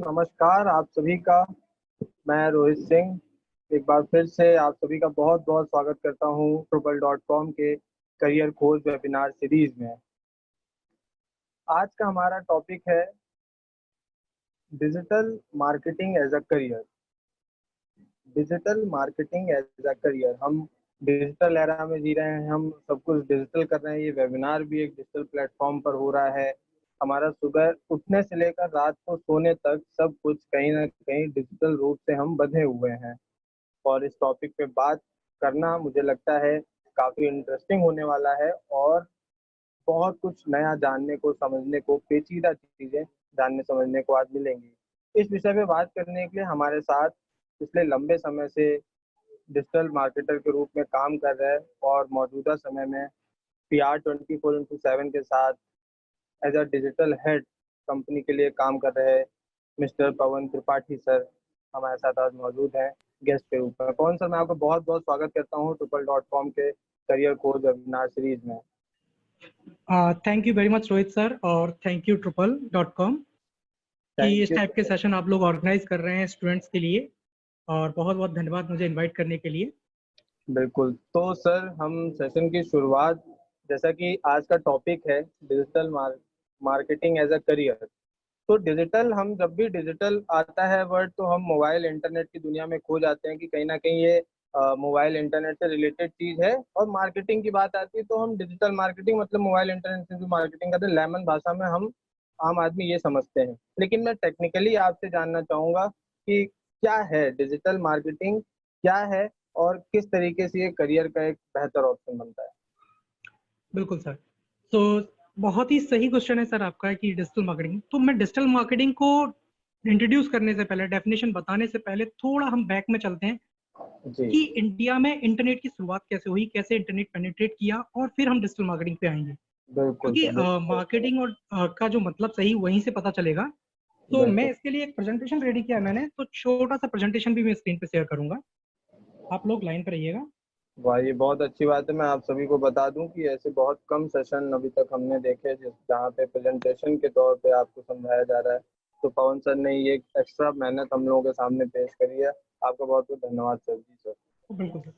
नमस्कार आप सभी का। मैं रोहित सिंह एक बार फिर से आप सभी का बहुत बहुत स्वागत करता हूं Drupal.com के करियर खोज वेबिनार सीरीज में। आज का हमारा टॉपिक है digital marketing as a career. Digital marketing as a career. हम डिजिटल एरा में जी रहे हैं, हम सब कुछ डिजिटल कर रहे हैं। ये वेबिनार भी एक डिजिटल प्लेटफॉर्म पर हो रहा है। हमारा सुबह उठने से लेकर रात को सोने तक सब कुछ कहीं ना कहीं डिजिटल रूप से हम बंधे हुए हैं। और इस टॉपिक पे बात करना मुझे लगता है काफी इंटरेस्टिंग होने वाला है और बहुत कुछ नया जानने को, समझने को, पेचीदा चीजें जानने समझने को आज मिलेंगी। इस विषय पे बात करने के लिए हमारे साथ पिछले लंबे समय से डिजिटल मार्केटर के रूप में काम कर रहे हैं और मौजूदा समय में PR24x7 के साथ as a digital head company के लिए काम कर रहे मिस्टर पवन त्रिपाठी सर हमारे साथ आज मौजूद हैं गेस्ट के रूप में। पवन सर, मैं आपका बहुत बहुत स्वागत करता हूँ Drupal.com के करियर खोज वेबिनार सीरीज में। Thank you very much Rohit sir और थैंक यू Drupal.com कि इस टाइप के सेशन आप लोग ऑर्गेनाइज कर रहे हैं स्टूडेंट्स के लिए, और बहुत बहुत धन्यवाद मुझे इनवाइट करने के लिए। बिल्कुल। तो सर, हम सेशन की शुरुआत, जैसा कि आज का टॉपिक है digital marketing as a career, तो डिजिटल, हम जब भी डिजिटल आता है वर्ड तो हम मोबाइल इंटरनेट की दुनिया में खो जाते हैं कि कहीं ना कहीं ये मोबाइल इंटरनेट से रिलेटेड चीज है। और मार्केटिंग की बात आती है तो हम डिजिटल मार्केटिंग मतलब मोबाइल इंटरनेट से जो मार्केटिंग करते हैं, लेमन भाषा में हम आम आदमी ये समझते हैं। लेकिन मैं टेक्निकली आपसे जानना चाहूंगा कि क्या है डिजिटल मार्केटिंग, क्या है और किस तरीके से ये करियर का एक बेहतर ऑप्शन बनता है। बिल्कुल सर, तो बहुत ही सही क्वेश्चन है सर आपका कि डिजिटल मार्केटिंग। तो मैं डिजिटल मार्केटिंग को इंट्रोड्यूस करने से पहले, डेफिनेशन बताने से पहले थोड़ा हम बैक में चलते हैं जी कि इंडिया में इंटरनेट की शुरुआत कैसे हुई, कैसे इंटरनेट पेनिट्रेट किया, और फिर हम डिजिटल मार्केटिंग पे आएंगे। बिल्कुल क्योंकि सर। मार्केटिंग और का जो मतलब सही वहीं से पता चलेगा। तो मैं बिल्कुल। इसके लिए एक प्रेजेंटेशन रेडी किया है मैंने, तो छोटा सा प्रेजेंटेशन भी मैं स्क्रीन पे शेयर करूंगा। आप लोग लाइन पे रहिएगा। वाह, ये बहुत अच्छी बात है। मैं आप सभी को बता दूं कि ऐसे बहुत कम सेशन अभी तक हमने देखे जहाँ पे प्रेजेंटेशन के तौर पे आपको समझाया जा रहा है। तो पवन सर ने ये एक्स्ट्रा मेहनत हम लोगों के सामने पेश करी है। आपका बहुत बहुत धन्यवाद सर। जी सर। बिल्कुल सर।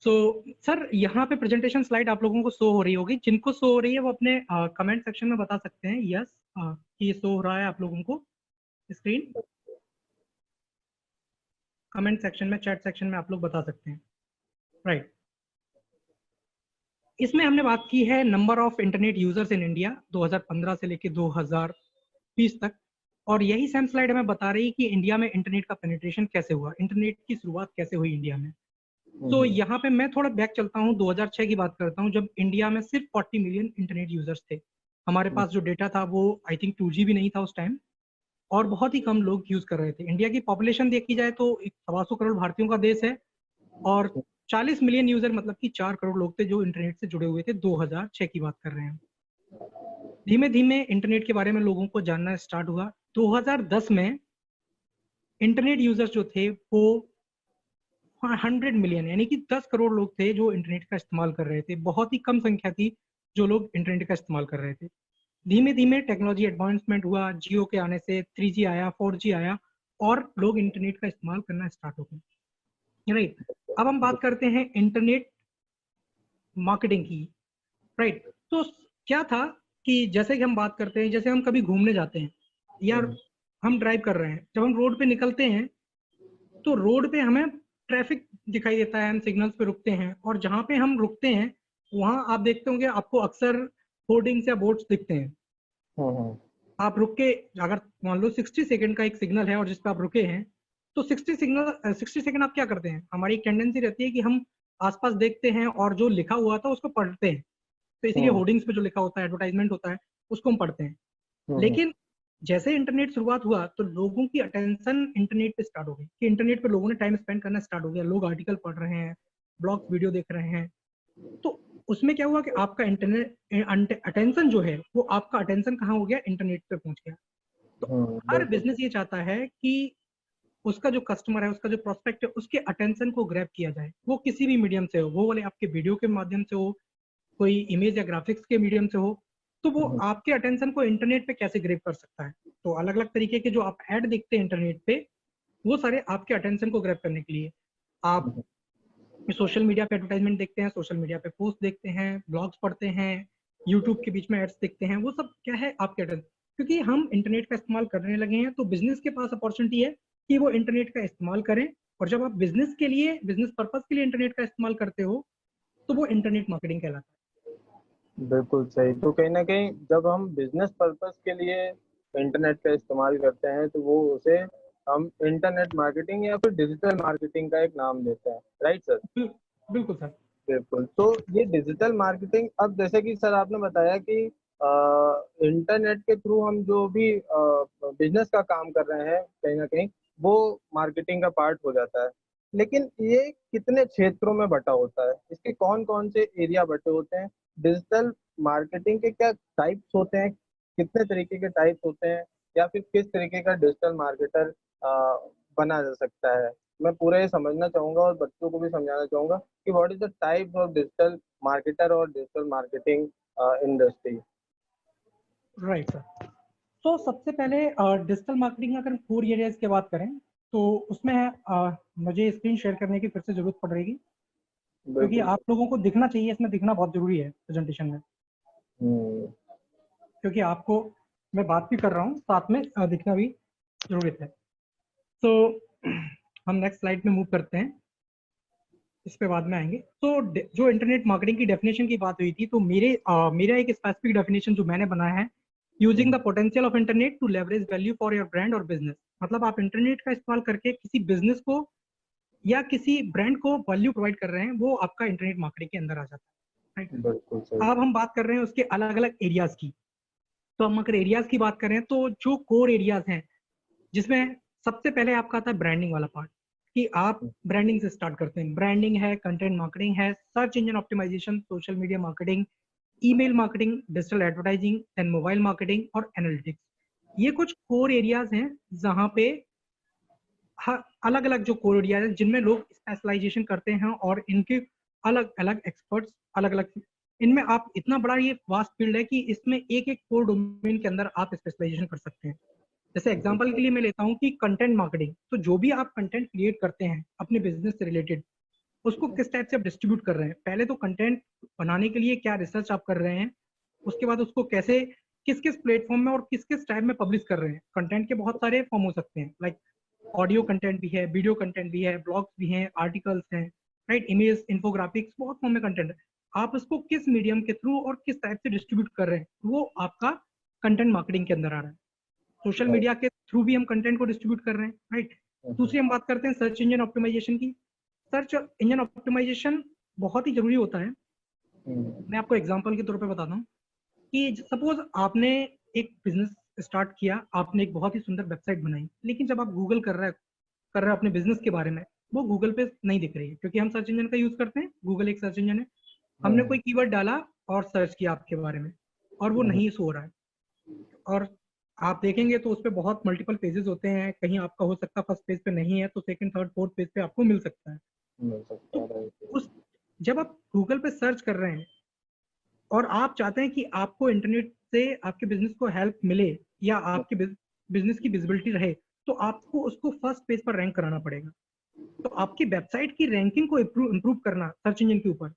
सो सर, यहाँ पे प्रेजेंटेशन स्लाइड आप लोगों को शो हो रही होगी। जिनको शो हो रही है वो अपने कमेंट सेक्शन में बता सकते हैं यस कि ये शो हो रहा है आप लोगों को स्क्रीन। कमेंट सेक्शन में, चैट सेक्शन में आप लोग बता सकते हैं। राइट। इसमें हमने बात की है number of internet users in India 2015 से लेके 2020 तक। और यही सेम स्लाइड हमें बता रही है कि इंडिया में इंटरनेट का पेनिट्रेशन कैसे हुआ, इंटरनेट की शुरुआत कैसे हुई इंडिया में। तो यहाँ पे मैं थोड़ा बैक चलता हूँ, 2006 की बात करता हूँ, जब इंडिया में सिर्फ 40 मिलियन इंटरनेट यूजर्स थे। हमारे पास जो डेटा था वो आई थिंक 2G भी नहीं था उस टाइम, और बहुत ही कम लोग यूज कर रहे थे। इंडिया की पॉपुलेशन देखी जाए तो 125 करोड़ भारतीयों का देश है, और 40 मिलियन यूजर मतलब कि 4 करोड़ लोग थे जो इंटरनेट से जुड़े हुए थे। 2006 की बात कर रहे हैं। धीमे धीमे इंटरनेट के बारे में लोगों को जानना स्टार्ट हुआ। 2010 में इंटरनेट यूजर्स जो थे वो 100 मिलियन यानी कि 10 करोड़ लोग थे जो इंटरनेट का इस्तेमाल कर रहे थे। बहुत ही कम संख्या थी जो लोग इंटरनेट का इस्तेमाल कर रहे थे। धीमे धीमे टेक्नोलॉजी एडवांसमेंट हुआ, जियो के आने से 3G आया, 4G आया, और लोग इंटरनेट का इस्तेमाल करना स्टार्ट हो गए। राइट। अब हम बात करते हैं इंटरनेट मार्केटिंग की। राइट। तो क्या था कि जैसे कि हम बात करते हैं, जैसे हम कभी घूमने जाते हैं या हम ड्राइव कर रहे हैं, जब हम रोड पे निकलते हैं तो रोड पे हमें ट्रैफिक दिखाई देता है, हम सिग्नल्स पे रुकते हैं, और जहाँ पे हम रुकते हैं वहाँ आप देखते होंगे आपको अक्सर होर्डिंग्स या बोर्ड्स दिखते हैं। आप रुक के, अगर मान लो 60 सेकंड का एक सिग्नल है और जिस पे आप रुके हैं, तो 60 सेकंड आप क्या करते हैं, हमारी एक टेंडेंसी रहती है कि हम आसपास देखते हैं और जो लिखा हुआ था उसको पढ़ते हैं। तो इसीलिए होर्डिंग्स पे जो लिखा होता है, एडवर्टाइजमेंट होता है, उसको हम पढ़ते हैं। लेकिन जैसे इंटरनेट शुरुआत हुआ तो लोगों की अटेंशन इंटरनेट पे स्टार्ट हो गई, कि इंटरनेट पे लोगों ने टाइम स्पेंड करना स्टार्ट हो गया। लोग आर्टिकल पढ़ रहे हैं, ब्लॉग्स, वीडियो देख रहे हैं। तो उसमें क्या हुआ कि आपका इंटरनेट अटेंशन जो है, वो आपका अटेंशन कहाँ हो गया, इंटरनेट पे पहुंच गया। तो हर बिल्कुल। बिजनेस ये चाहता है कि उसका जो कस्टमर है, उसका जो प्रोस्पेक्ट है, उसके अटेंशन को ग्रैब किया जाए। वो किसी भी मीडियम से हो, वो वाले आपके वीडियो के माध्यम से हो, कोई इमेज या ग्राफिक्स के मीडियम से हो, तो वो आपके अटेंशन को इंटरनेट पे कैसे ग्रैब कर सकता है। तो अलग अलग तरीके के जो आप ऐड देखते हैं इंटरनेट पे, वो सारे आपके अटेंशन को ग्रैब करने के लिए। आप सोशल मीडिया पे एडवर्टाइजमेंट देखते हैं, सोशल मीडिया पे पोस्ट देखते हैं, ब्लॉग्स पढ़ते हैं, यूट्यूब के बीच में एड्स देखते हैं, वो सब क्या है आपके अटेंशन। क्योंकि हम इंटरनेट का इस्तेमाल करने लगे हैं, तो बिजनेस के पास अपॉर्चुनिटी है कि वो इंटरनेट का इस्तेमाल करें। और जब आप बिजनेस के लिए, बिजनेस पर्पज के लिए इंटरनेट का इस्तेमाल करते हो, तो वो इंटरनेट मार्केटिंग कहलाता बिल्कुल सही। तो कहीं ना कहीं जब हम बिजनेस पर्पस के लिए इंटरनेट का इस्तेमाल करते हैं तो वो उसे हम इंटरनेट मार्केटिंग या फिर डिजिटल मार्केटिंग का एक नाम देते हैं, राइट सर? है। बिल्कुल सर। बिल्कुल। तो ये डिजिटल मार्केटिंग, अब जैसे कि सर आपने बताया कि इंटरनेट के थ्रू हम जो भी बिजनेस का काम कर रहे हैं कहीं ना कहीं वो मार्केटिंग का पार्ट हो जाता है। लेकिन ये कितने क्षेत्रों में बटा होता है, इसके कौन कौन से एरिया बटे होते हैं? डिजिटल मार्केटिंग के क्या टाइप्स होते हैं, कितने तरीके के टाइप्स होते हैं, या फिर किस तरीके का डिजिटल मार्केटर बना जा सकता है? मैं पूरा ये समझना चाहूंगा और बच्चों को भी समझाना चाहूंगा कि what is the types of digital marketer और digital marketing industry. Right sir. तो सबसे पहले डिजिटल मार्केटिंग अगर फोर एरियाज की बात करें, तो उसमें मुझे स्क्रीन शेयर करने की फिर से जरूरत पड़ेगी, क्योंकि बिल्कुल आप सर। लोगों को दिखना चाहिए, इसमें दिखना बहुत जरूरी है प्रेजेंटेशन में। हम्म। क्योंकि आपको, मैं बात भी कर रहा हूँ साथ में दिखना भी जरूरत है। तो हम नेक्स्ट स्लाइड में मूव करते हैं, इस पे बाद में आएंगे। तो जो इंटरनेट मार्केटिंग की डेफिनेशन की बात हुई थी, तो मेरा एक स्पेसिफिक डेफिनेशन जो मैंने बनाया है, using the potential of internet to leverage value for your brand और बिजनेस। मतलब आप इंटरनेट का इस्तेमाल करके किसी बिजनेस को या किसी ब्रांड को वैल्यू प्रोवाइड कर रहे हैं, वो आपका इंटरनेट मार्केटिंग के अंदर आ जाता है, राइट। बिल्कुल सही। अब हम बात कर रहे हैं उसके अलग अलग एरियाज की। तो हम अगर एरियाज की बात करें, तो जो कोर एरियाज हैं, जिसमें सबसे पहले आपका आता है ब्रांडिंग वाला पार्ट, कि आप ब्रांडिंग से स्टार्ट करते हैं। ब्रांडिंग है, कंटेंट मार्केटिंग है, search engine optimization, social media marketing, email marketing, digital advertising, then mobile marketing और एनालिटिक्स। ये कुछ कोर एरियाज हैं जहां पे अलग अलग जो कोर एरियाज हैं जिनमें लोग स्पेशलाइजेशन करते हैं, और इनके अलग अलग एक्सपर्ट्स अलग अलग, इनमें आप इतना बड़ा ये वास्ट फील्ड है कि इसमें एक एक कोर डोमेन के अंदर आप स्पेशलाइजेशन कर सकते हैं। जैसे एग्जांपल के लिए मैं लेता हूँ कि कंटेंट मार्केटिंग, तो जो भी आप कंटेंट क्रिएट करते हैं अपने बिजनेस से रिलेटेड, उसको किस टाइप से आप डिस्ट्रीब्यूट कर रहे हैं। पहले तो कंटेंट बनाने के लिए क्या रिसर्च आप कर रहे हैं, उसके बाद उसको कैसे, किस किस प्लेटफॉर्म में और किस किस टाइप में पब्लिश कर रहे हैं। कंटेंट के बहुत सारे फॉर्म हो सकते हैं, लाइक ऑडियो कंटेंट भी है, वीडियो कंटेंट भी है, ब्लॉग्स भी हैं, आर्टिकल्स हैं, राइट, इमेज, इन्फोग्राफिक्स, बहुत फॉर्म में कंटेंट है। आप उसको किस मीडियम के थ्रू और किस टाइप से डिस्ट्रीब्यूट कर रहे हैं, वो आपका कंटेंट मार्केटिंग के अंदर आ रहा है। Social right. मीडिया के थ्रू भी हम कंटेंट को डिस्ट्रीब्यूट कर रहे हैं, राइट। दूसरी हम बात करते हैं सर्च इंजन ऑप्टिमाइजेशन की। सर्च इंजन ऑप्टिमाइजेशन बहुत ही जरूरी होता है। मैं आपको एग्जांपल के तौर पे बताता हूँ कि सपोज आपने एक बिजनेस स्टार्ट किया, आपने एक बहुत ही सुंदर वेबसाइट बनाई, लेकिन जब आप गूगल कर रहे हो अपने बिजनेस के बारे में, वो गूगल पे नहीं दिख रही है, क्योंकि हम सर्च इंजन का यूज करते हैं, गूगल एक सर्च इंजन है। हमने कोई कीवर्ड डाला और सर्च किया आपके बारे में, और वो नहीं शो हो रहा है। और आप देखेंगे तो उस पर बहुत मल्टीपल पेजेस होते हैं, कहीं आपका हो सकता है फर्स्ट पेज पे नहीं है तो सेकंड, थर्ड, फोर्थ पेज पे आपको मिल सकता है। मिल सकता तो है, राइट। उस, जब आप गूगल पे सर्च कर रहे हैं और आप चाहते हैं कि आपको इंटरनेट से आपके बिजनेस को हेल्प मिले, या आपके बिजनेस की विजिबिलिटी रहे, तो आपको उसको फर्स्ट पेज पर रैंक कराना पड़ेगा। तो आपकी वेबसाइट की रैंकिंग को इम्प्रूव करना सर्च इंजन के ऊपर,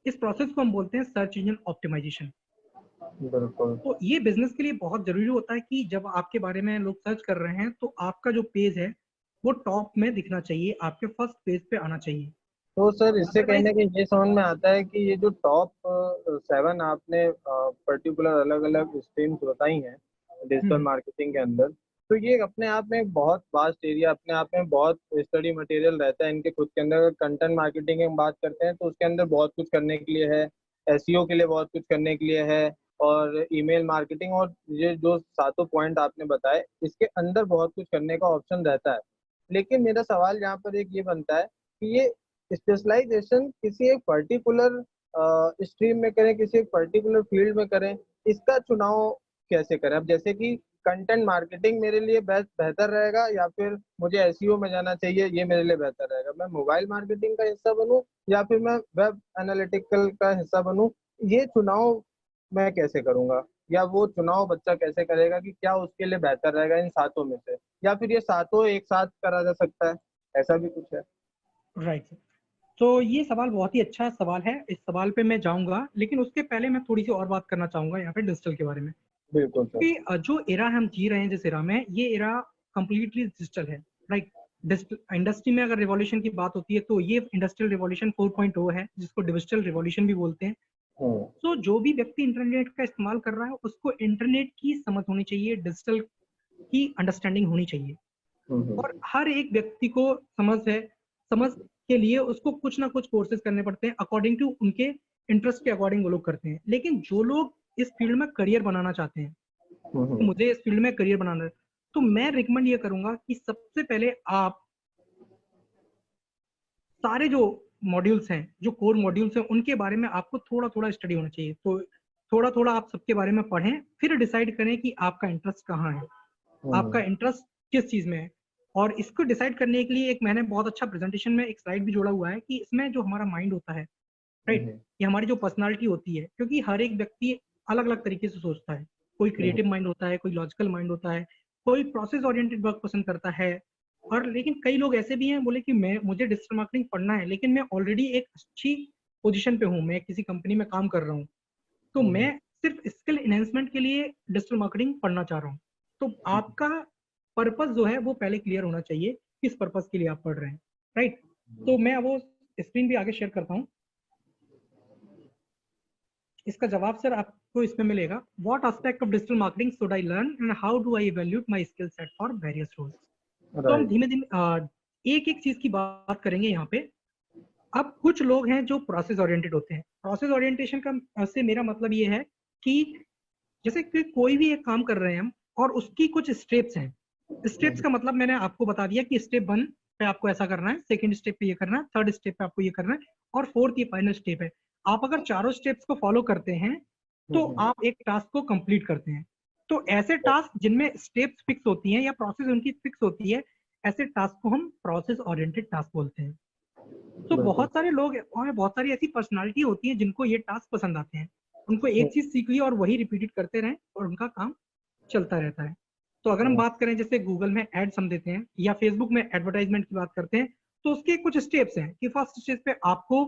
इस प्रोसेस को हम बोलते हैं सर्च इंजन ऑप्टिमाइजेशन। बिल्कुल। तो ये बिजनेस के लिए बहुत जरूरी होता है कि जब आपके बारे में लोग सर्च कर रहे हैं, तो आपका जो पेज है वो टॉप में दिखना चाहिए, आपके फर्स्ट पेज पे आना चाहिए। तो सर इससे कहीं अदरवाइज, ना कहीं ये समझ में आता है कि ये जो टॉप 7 आपने पर्टिकुलर अलग अलग स्ट्रीम्स बताई हैं डिजिटल हम्म, मार्केटिंग के अंदर, तो ये अपने आप में एक बहुत वास्ट एरिया, अपने आप में बहुत स्टडी मटेरियल रहता है इनके खुद के अंदर। अगर कंटेंट मार्केटिंग की हम बात करते हैं तो उसके अंदर बहुत कुछ करने के लिए है, एसईओ के लिए बहुत कुछ करने के लिए है, और ईमेल मार्केटिंग, और ये जो सातों पॉइंट आपने बताए इसके अंदर बहुत कुछ करने का ऑप्शन रहता है। लेकिन मेरा सवाल यहाँ पर एक ये बनता है कि ये स्पेशलाइजेशन किसी एक पर्टिकुलर स्ट्रीम में करें, किसी एक पर्टिकुलर फील्ड में करें, इसका चुनाव कैसे करें? अब जैसे कि कंटेंट मार्केटिंग मेरे लिए बेस्ट बेहतर रहेगा, या फिर मुझे एसईओ में जाना चाहिए, ये मेरे लिए बेहतर रहेगा। मैं मोबाइल मार्केटिंग का हिस्सा बनूं या फिर मैं वेब एनालिटिकल का हिस्सा बनूं, ये चुनाव मैं कैसे करूंगा? या वो चुनाव बच्चा कैसे करेगा कि क्या उसके लिए बेहतर रहेगा इन सातों में से, या फिर ये सातों एक साथ करा जा सकता है, ऐसा भी कुछ है? Right sir. तो ये सवाल बहुत ही अच्छा सवाल है, इस सवाल पे मैं जाऊंगा, लेकिन उसके पहले मैं थोड़ी सी और बात करना चाहूंगा यहाँ पे डिजिटल के बारे में। बिल्कुल सर। कि जो एरा हम जी रहे हैं, जिस एरा में, ये एरा कंप्लीटली डिजिटल है। राइट। डिजिटल इंडस्ट्री में अगर रिवॉल्यूशन की बात होती है तो ये इंडस्ट्रियल रिवॉल्यूशन 4.0 है, जिसको डिजिटल रिवॉल्यूशन भी बोलते हैं। हम्म। तो जो भी व्यक्ति इंटरनेट का इस्तेमाल कर रहा है उसको इंटरनेट की समझ होनी चाहिए, डिजिटल की अंडरस्टैंडिंग होनी चाहिए। हम्म। और हर एक व्यक्ति को समझ के लिए उसको कुछ ना कुछ कोर्सेज करने पड़ते हैं, अकॉर्डिंग टू उनके इंटरेस्ट के अकॉर्डिंग वो लोग करते हैं। लेकिन जो लोग इस फील्ड में करियर बनाना चाहते हैं, तो हम्म। मुझे इस फील्ड में करियर बनाना है, तो मैं रिकमेंड ये करूंगा कि सबसे पहले आप सारे जो मॉड्यूल्स हैं, जो कोर मॉड्यूल्स हैं, उनके बारे में आपको थोड़ा थोड़ा स्टडी होना चाहिए। तो थोड़ा थोड़ा आप सबके बारे में पढ़ें, फिर डिसाइड करें कि आपका इंटरेस्ट कहाँ है, आपका हम्म। इंटरेस्ट किस चीज में है। और इसको डिसाइड करने के लिए एक मैंने बहुत अच्छा प्रेजेंटेशन में एक स्लाइड भी जोड़ा हुआ है कि इसमें जो हमारा माइंड होता है, राइट, हम्म। ये हमारी जो पर्सनालिटी होती है, क्योंकि हर एक व्यक्ति अलग अलग तरीके से सोचता है। कोई हम्म। क्रिएटिव माइंड होता है, कोई लॉजिकल माइंड होता है, कोई प्रोसेस ओरिएंटेड वर्क पसंद करता है। और लेकिन कई लोग ऐसे भी हैं, बोले कि मैं मुझे डिजिटल मार्केटिंग पढ़ना है, लेकिन मैं ऑलरेडी एक अच्छी पोजीशन पे हूँ, मैं किसी कंपनी में काम कर रहा हूँ, तो हम्म। मैं सिर्फ स्किल एनहेंसमेंट के लिए डिजिटल मार्केटिंग पढ़ना चाह रहा हूँ। तो आपका पर्पस जो है वो पहले क्लियर होना चाहिए, किस पर्पस के लिए आप पढ़ रहे हैं। राइट। तो मैं अब वो स्क्रीन भी आगे शेयर करता हूँ। इसका जवाब सर आपको इसमें मिलेगा। What aspect of digital marketing should I learn and how do I evaluate my skill set for various roles. तो हम राइट। धीमे धीमे एक एक चीज की बात करेंगे यहाँ पे। अब कुछ लोग हैं जो प्रोसेस ओरिएंटेड होते हैं। प्रोसेस ओरिएंटेशन का से मेरा मतलब ये है कि जैसे कि कोई भी एक काम कर रहे हैं हम, और उसकी कुछ स्टेप्स हैं। स्टेप्स का मतलब मैंने आपको बता दिया कि स्टेप 1 पे आपको ऐसा करना है, सेकंड स्टेप पे ये करना है, थर्ड स्टेप पे आपको ये करना है, और फोर्थ ये फाइनल स्टेप है। आप अगर चारों स्टेप्स को फॉलो करते हैं तो आप एक टास्क को कंप्लीट करते हैं। तो ऐसे टास्क जिनमें स्टेप्स फिक्स होती हैं या प्रोसेस उनकी फिक्स होती है, ऐसे टास्क को हम प्रोसेस ओरिएंटेड टास्क बोलते हैं। तो बिल्कुल। बहुत सारे लोग और बहुत सारी ऐसी पर्सनालिटी होती है जिनको ये टास्क पसंद आते हैं। उनको एक चीज सीख ली और वही रिपीटेड करते रहें और उनका काम चलता रहता है। तो अगर हम बात करें, जैसे गूगल में एड्स हम देते हैं या फेसबुक में एडवर्टाइजमेंट की बात करते हैं, तो उसके कुछ स्टेप्स हैं कि फर्स्ट स्टेज पे आपको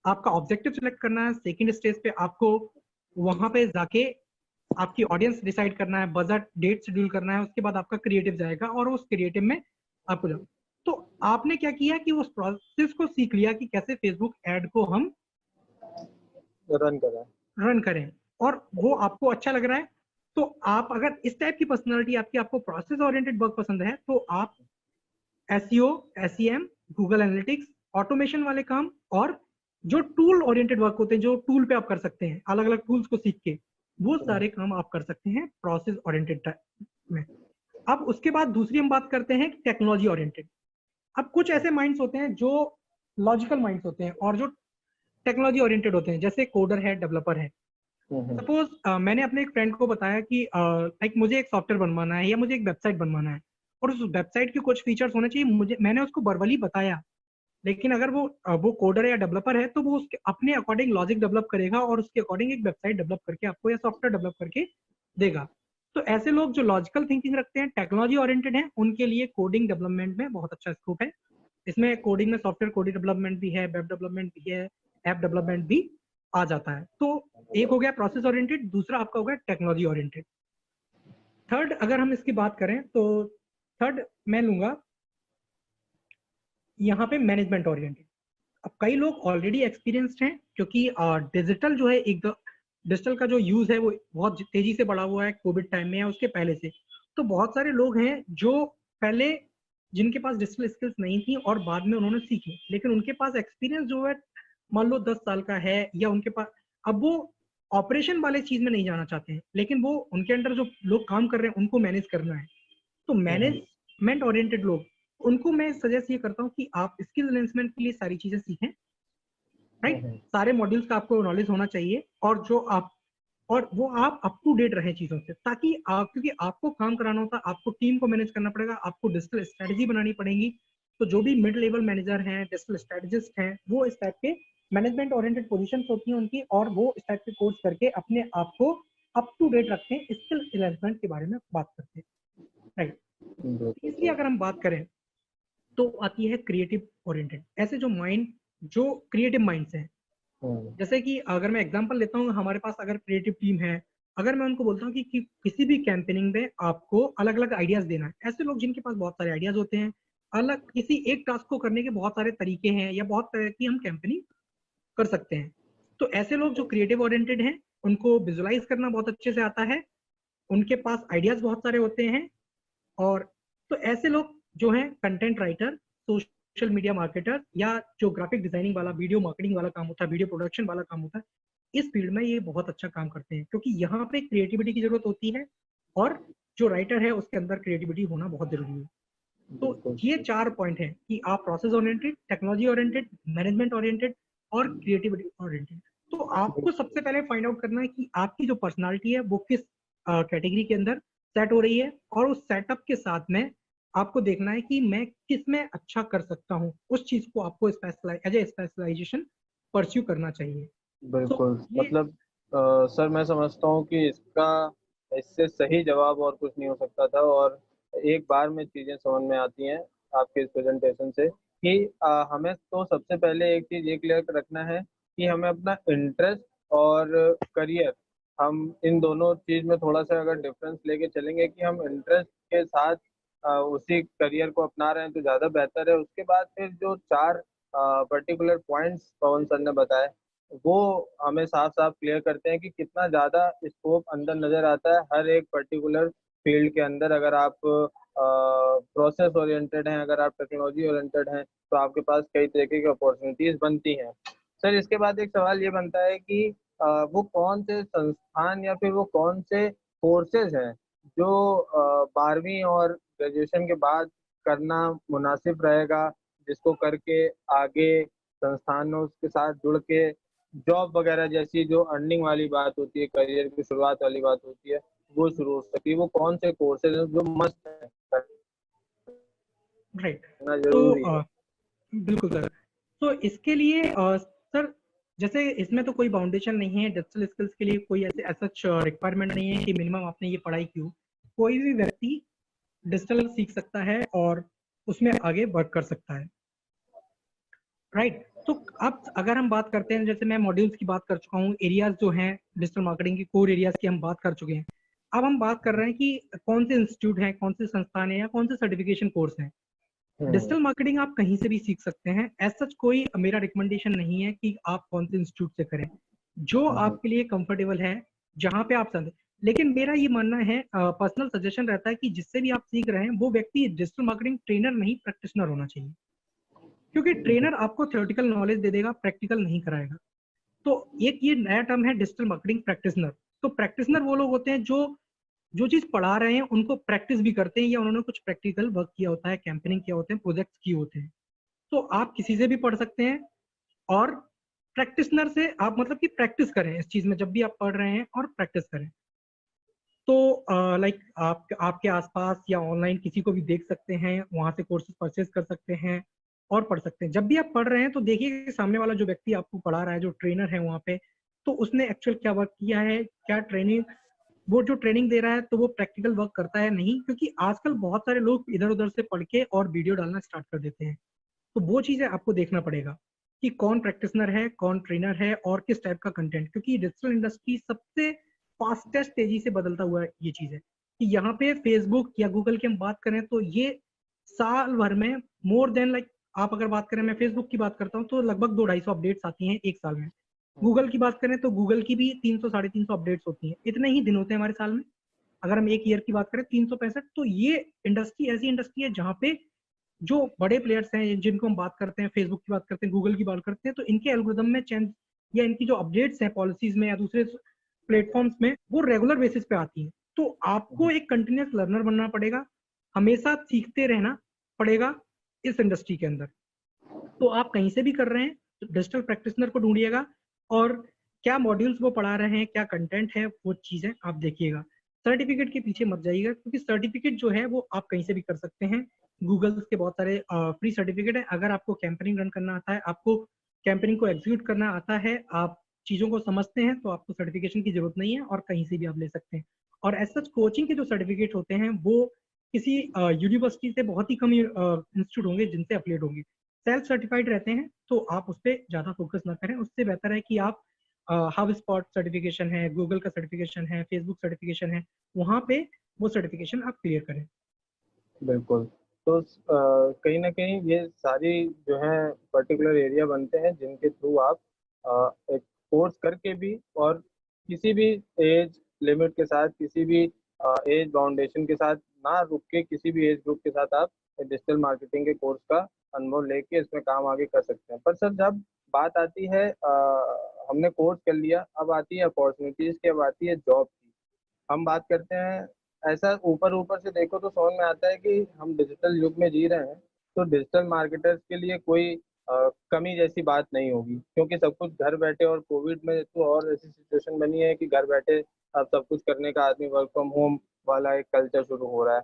आपका ऑब्जेक्टिव सिलेक्ट करना है, सेकंड स्टेज पे आपको वहां पे जाके आपकी ऑडियंस डिसाइड करना है, बजट डेट शेड्यूल करना है, उसके बाद आपका क्रिएटिव जाएगा और उस क्रिएटिव में आपको जाओ। तो आपने क्या किया कि उस प्रोसेस को सीख लिया कि कैसे फेसबुक ऐड को हम रन करा। रन करें, और वो आपको अच्छा लग रहा है। तो आप अगर इस टाइप की पर्सनालिटी आपकी, आपको प्रोसेस ओरिएंटेड वर्क पसंद है, तो आप SEO, SEM, Google analytics, automation वाले काम, और जो टूल ओरिएंटेड वर्क होते हैं, जो टूल पे आप कर सकते हैं अलग अलग टूल्स को सीख के, वो सारे काम आप कर सकते हैं प्रोसेस ओरिएंटेड में। अब उसके बाद दूसरी हम बात करते हैं टेक्नोलॉजी ओरिएंटेड। अब कुछ ऐसे माइंड्स होते हैं जो लॉजिकल माइंड्स होते हैं और जो टेक्नोलॉजी ओरिएंटेड होते हैं, जैसे कोडर है, डेवलपर है। सपोज मैंने अपने एक फ्रेंड को बताया कि लाइक मुझे एक सॉफ्टवेयर बनवाना है या मुझे एक वेबसाइट बनवाना है, और उस वेबसाइट के कुछ फीचर्स होने चाहिए। मुझे मैंने उसको वर्बली बताया, लेकिन अगर वो कोडर या डेवलपर है तो वो उसके अपने अकॉर्डिंग लॉजिक डेवलप करेगा और उसके अकॉर्डिंग एक वेबसाइट डेवलप करके आपको या सॉफ्टवेयर डेवलप करके देगा। तो ऐसे लोग जो लॉजिकल थिंकिंग रखते हैं, टेक्नोलॉजी ओरिएंटेड हैं, उनके लिए कोडिंग डेवलपमेंट में बहुत अच्छा स्कोप है। इसमें कोडिंग में सॉफ्टवेयर कोडिंग डेवलपमेंट भी है, वेब डेवलपमेंट भी है, ऐप डेवलपमेंट भी आ जाता है। तो एक हो गया प्रोसेस ओरिएंटेड, दूसरा आपका हो गया टेक्नोलॉजी ओरिएंटेड। थर्ड अगर हम इसकी बात करें तो थर्ड मैं लूंगा यहाँ पे मैनेजमेंट ओरिएंटेड। अब कई लोग ऑलरेडी एक्सपीरियंस्ड हैं, क्योंकि डिजिटल जो है एक डिजिटल का जो यूज है वो बहुत तेजी से बढ़ा हुआ है कोविड टाइम में या उसके पहले से। तो बहुत सारे लोग हैं जो पहले, जिनके पास डिजिटल स्किल्स नहीं थी और बाद में उन्होंने सीखी, लेकिन उनके पास एक्सपीरियंस जो है मान लो 10 साल का है, या उनके पास अब वो ऑपरेशन वाले चीज में नहीं जाना चाहते हैं, लेकिन वो उनके अंडर जो लोग काम कर रहे हैं उनको मैनेज करना है। तो मैनेजमेंट ओरिएंटेड लोग, उनको मैं सजेस्ट ये करता हूँ कि आप स्किल एनहेंसमेंट के लिए सारी चीजें सीखें। राइट। सारे मॉड्यूल्स का आपको नॉलेज होना चाहिए, और जो आप और वो आप अप टू डेट रहे चीजों से, ताकि आप, क्योंकि आपको काम कराना होता है, आपको टीम को मैनेज करना पड़ेगा, आपको डिजिटल स्ट्रेटेजी बनानी पड़ेगी। तो जो भी मिड लेवल मैनेजर हैं, डिजिटल स्ट्रेटेजिस्ट हैं, वो इस टाइप के मैनेजमेंट ओरिएंटेड पोजीशंस होती हैं उनकी, और वो इस टाइप के कोर्स करके अपने आप को अप टू डेट रखते हैं, स्किल एनहांसमेंट के बारे में बात करते हैं, राइट। तीसरी अगर हम बात करें तो आती है क्रिएटिव ओरिएंटेड। ऐसे जो माइंड, जो क्रिएटिव माइंड्स हैं, जैसे कि अगर मैं एग्जांपल लेता हूँ, हमारे पास अगर क्रिएटिव टीम है, अगर मैं उनको बोलता हूँ कि किसी भी कैंपेनिंग में आपको अलग अलग आइडियाज देना है, ऐसे लोग जिनके पास बहुत सारे आइडियाज होते हैं, अलग किसी एक टास्क को करने के बहुत सारे तरीके हैं या बहुत तरह की हम कैंपेनिंग कर सकते हैं, तो ऐसे लोग जो क्रिएटिव ओरिएंटेड हैं उनको विजुअलाइज करना बहुत अच्छे से आता है, उनके पास आइडियाज बहुत सारे होते हैं। और तो ऐसे लोग जो हैं content writer, social media marketer, या जो ग्राफिक डिजाइनिंग वाला, वीडियो मार्केटिंग वाला काम होता है, वीडियो प्रोडक्शन वाला काम होता है, इस फील्ड में ये बहुत अच्छा काम करते हैं, क्योंकि यहाँ पे क्रिएटिविटी की जरूरत होती है और जो राइटर है उसके अंदर क्रिएटिविटी होना बहुत जरूरी है। तो ये 4 पॉइंट है कि आप process oriented, technology oriented, management oriented और क्रिएटिविटी ओरिएंटेड। तो आपको सबसे पहले फाइंड आउट करना है कि आपकी जो पर्सनालिटी है वो किस कैटेगरी के अंदर सेट हो रही है, और उस सेटअप के साथ में आपको देखना है कि मैं किस में अच्छा कर सकता हूँ, उस चीज को आपको स्पेशलाइजेशन परस्यू करना चाहिए। बिल्कुल। ये मतलब सर मैं समझता हूँ कि इससे सही जवाब और कुछ नहीं हो सकता था, और एक बार में चीज़ें समझ में आती हैं आपके इस प्रेजेंटेशन से कि हमें तो सबसे पहले एक चीज़ ये क्लियर रखना है कि हमें अपना इंटरेस्ट और करियर, हम इन दोनों चीज़ में थोड़ा सा अगर डिफरेंस लेके चलेंगे कि हम इंटरेस्ट के साथ उसी करियर को अपना रहे हैं तो ज़्यादा बेहतर है। उसके बाद फिर जो 4 पर्टिकुलर पॉइंट्स पवन सर ने बताए, वो हमें साफ-साफ क्लियर करते हैं कि कितना ज़्यादा स्कोप अंदर नज़र आता है हर एक पर्टिकुलर फील्ड के अंदर। अगर आप प्रोसेस ओरिएंटेड हैं, अगर आप टेक्नोलॉजी ओरिएंटेड हैं, तो आपके पास कई तरीके की अपॉर्च्युनिटीज़ बनती हैं। सर इसके बाद एक सवाल ये बनता है कि वो कौन से संस्थान या फिर वो कौन से कोर्सेज़ हैं जो 12वीं और ग्रेजुएशन के बाद करना मुनासिब रहेगा, जिसको करके आगे संस्थानों के साथ जुड़ के जॉब वगैरह जैसी जो अर्निंग वाली बात होती है, करियर की शुरुआत वाली बात होती है, वो शुरू हो सकती है। वो कौन से कोर्सेज़ हैं जो मस्ट है, राइट। करना तो ज़रूरी है? बिल्कुल सर। तो इसके लिए सर, जैसे इसमें तो कोई बाउंडेशन नहीं है, डिजिटल स्किल्स के लिए कोई ऐसे सच रिक्वायरमेंट नहीं है कि मिनिमम आपने ये पढ़ाई की हो। कोई भी व्यक्ति डिजिटल सीख सकता है और उसमें आगे वर्क कर सकता है, राइट। तो अब अगर हम बात करते हैं, जैसे मैं मॉड्यूल्स की बात कर चुका हूँ, एरियाज जो हैं डिजिटल मार्केटिंग के कोर एरियाज की हम बात कर चुके हैं। अब हम बात कर रहे हैं कि कौन से इंस्टीट्यूट हैं, कौन से संस्थान हैं, या कौन से सर्टिफिकेशन कोर्स हैं। हुँ, डिजिटल मार्केटिंग आप कहीं से भी सीख सकते हैं, एज सच कोई मेरा रिकमेंडेशन नहीं है कि आप कौन से इंस्टीट्यूट से करें, जो हुँ, आपके लिए कंफर्टेबल है, जहां पे आप समझे। लेकिन मेरा ये मानना है, पर्सनल सजेशन रहता है कि जिससे भी आप सीख रहे हैं वो व्यक्ति डिजिटल मार्केटिंग ट्रेनर नहीं, प्रैक्टिशनर होना चाहिए, क्योंकि ट्रेनर आपको थ्योरेटिकल नॉलेज दे देगा, प्रैक्टिकल नहीं कराएगा। तो एक ये नया टर्म है डिजिटल मार्केटिंग प्रैक्टिशनर। तो प्रैक्टिशनर वो लोग होते हैं जो जो चीज पढ़ा रहे हैं उनको प्रैक्टिस भी करते हैं, या उन्होंने कुछ प्रैक्टिकल वर्क किया होता है, कैंपेनिंग किया होते हैं, प्रोजेक्ट्स किए होते हैं। तो आप किसी से भी पढ़ सकते हैं, और प्रैक्टिशनर से आप मतलब कि प्रैक्टिस करें इस चीज में, जब भी आप पढ़ रहे हैं और प्रैक्टिस करें। तो लाइक आप आपके आसपास या ऑनलाइन किसी को भी देख सकते हैं, वहां से कोर्सेज परचेज कर सकते हैं और पढ़ सकते हैं। जब भी आप पढ़ रहे हैं तो देखिए कि सामने वाला जो व्यक्ति आपको पढ़ा रहा है, जो ट्रेनर है वहाँ पे, तो उसने एक्चुअल क्या वर्क किया है, क्या ट्रेनिंग, वो जो ट्रेनिंग दे रहा है तो वो प्रैक्टिकल वर्क करता है नहीं, क्योंकि आजकल बहुत सारे लोग इधर उधर से पढ़ के और वीडियो डालना स्टार्ट कर देते हैं। तो वो चीजें आपको देखना पड़ेगा कि कौन प्रैक्टिशनर है, कौन ट्रेनर है, और किस टाइप का कंटेंट, क्योंकि डिजिटल इंडस्ट्री सबसे फास्टेस्ट तेजी से बदलता हुआ ये चीज है कि यहाँ पे फेसबुक या गूगल की हम बात करें तो ये साल भर में मोर देन लाइक, आप अगर बात करें, मैं फेसबुक की बात करता हूँ तो लगभग 200-250 अपडेट्स आती हैं एक साल में। गूगल की बात करें तो गूगल की भी 300-350 अपडेट्स होती हैं, इतने ही दिन होते हैं हमारे साल में। अगर हम एक ईयर की बात करें 365, तो ये इंडस्ट्री ऐसी इंडस्ट्री है जहाँ पे जो बड़े प्लेयर्स हैं, जिनको हम बात करते हैं, फेसबुक की बात करते हैं, गूगल की बात करते हैं, तो इनके एल्गोरिदम में चेंज या इनकी जो अपडेट्स हैं पॉलिसीज में या दूसरे प्लेटफॉर्म्स में, वो रेगुलर बेसिस पे आती हैं। तो आपको एक कंटिन्यूस लर्नर बनना पड़ेगा, हमेशा सीखते रहना पड़ेगा इस इंडस्ट्री के अंदर। तो आप कहीं से भी कर रहे हैं तो डिजिटल प्रैक्टिशनर को ढूंढिएगा, और क्या मॉड्यूल्स वो पढ़ा रहे हैं, क्या कंटेंट है, वो चीजें आप देखिएगा। सर्टिफिकेट के पीछे मत जाइएगा, क्योंकि सर्टिफिकेट जो है वो आप कहीं से भी कर सकते हैं। गूगल के बहुत सारे फ्री सर्टिफिकेट है। अगर आपको कैंपेनिंग रन करना आता है, आपको कैंपेनिंग को एग्जीक्यूट करना आता है, आप चीज़ों को समझते हैं तो आपको सर्टिफिकेशन की जरूरत नहीं है और कहीं से भी आप ले सकते हैं। और एज सच कोचिंग के जो सर्टिफिकेट होते हैं वो किसी यूनिवर्सिटी से बहुत ही कम इंस्टीट्यूट होंगे जिनसे अफिलिएट होंगे। सेल्फ सर्टिफाइड रहते हैं तो आप उस पर ज़्यादा फोकस ना करें। उससे बेहतर है कि आप हाउ स्पॉट सर्टिफिकेशन है, गूगल का सर्टिफिकेशन है, फेसबुक सर्टिफिकेशन है, वहाँ पे वो सर्टिफिकेशन आप क्लियर करें। बिल्कुल। तो कहीं न कहीं ये सारी जो है पर्टिकुलर एरिया बनते हैं जिनके थ्रू आप एक कोर्स करके भी और किसी भी एज लिमिट के साथ, किसी भी एज बाउंडेशन के साथ ना रुक के किसी भी एज ग्रुप के साथ आप डिजिटल मार्केटिंग के कोर्स का अनुभव लेके इसमें काम आगे कर सकते हैं। पर सर जब बात आती है हमने कोर्स कर लिया, अब आती है अपॉर्च्युनिटीज़ की, अब आती है जॉब की। हम बात करते हैं ऐसा ऊपर-ऊपर से देखो तो समझ में आता है कि हम डिजिटल युग में जी रहे हैं, तो डिजिटल मार्केटर्स के लिए कोई कमी जैसी बात नहीं होगी क्योंकि सब कुछ घर बैठे और कोविड में तो और ऐसी सिचुएशन बनी है कि घर बैठे अब सब कुछ करने का आदमी वर्क फ्रॉम होम वाला एक कल्चर शुरू हो रहा है।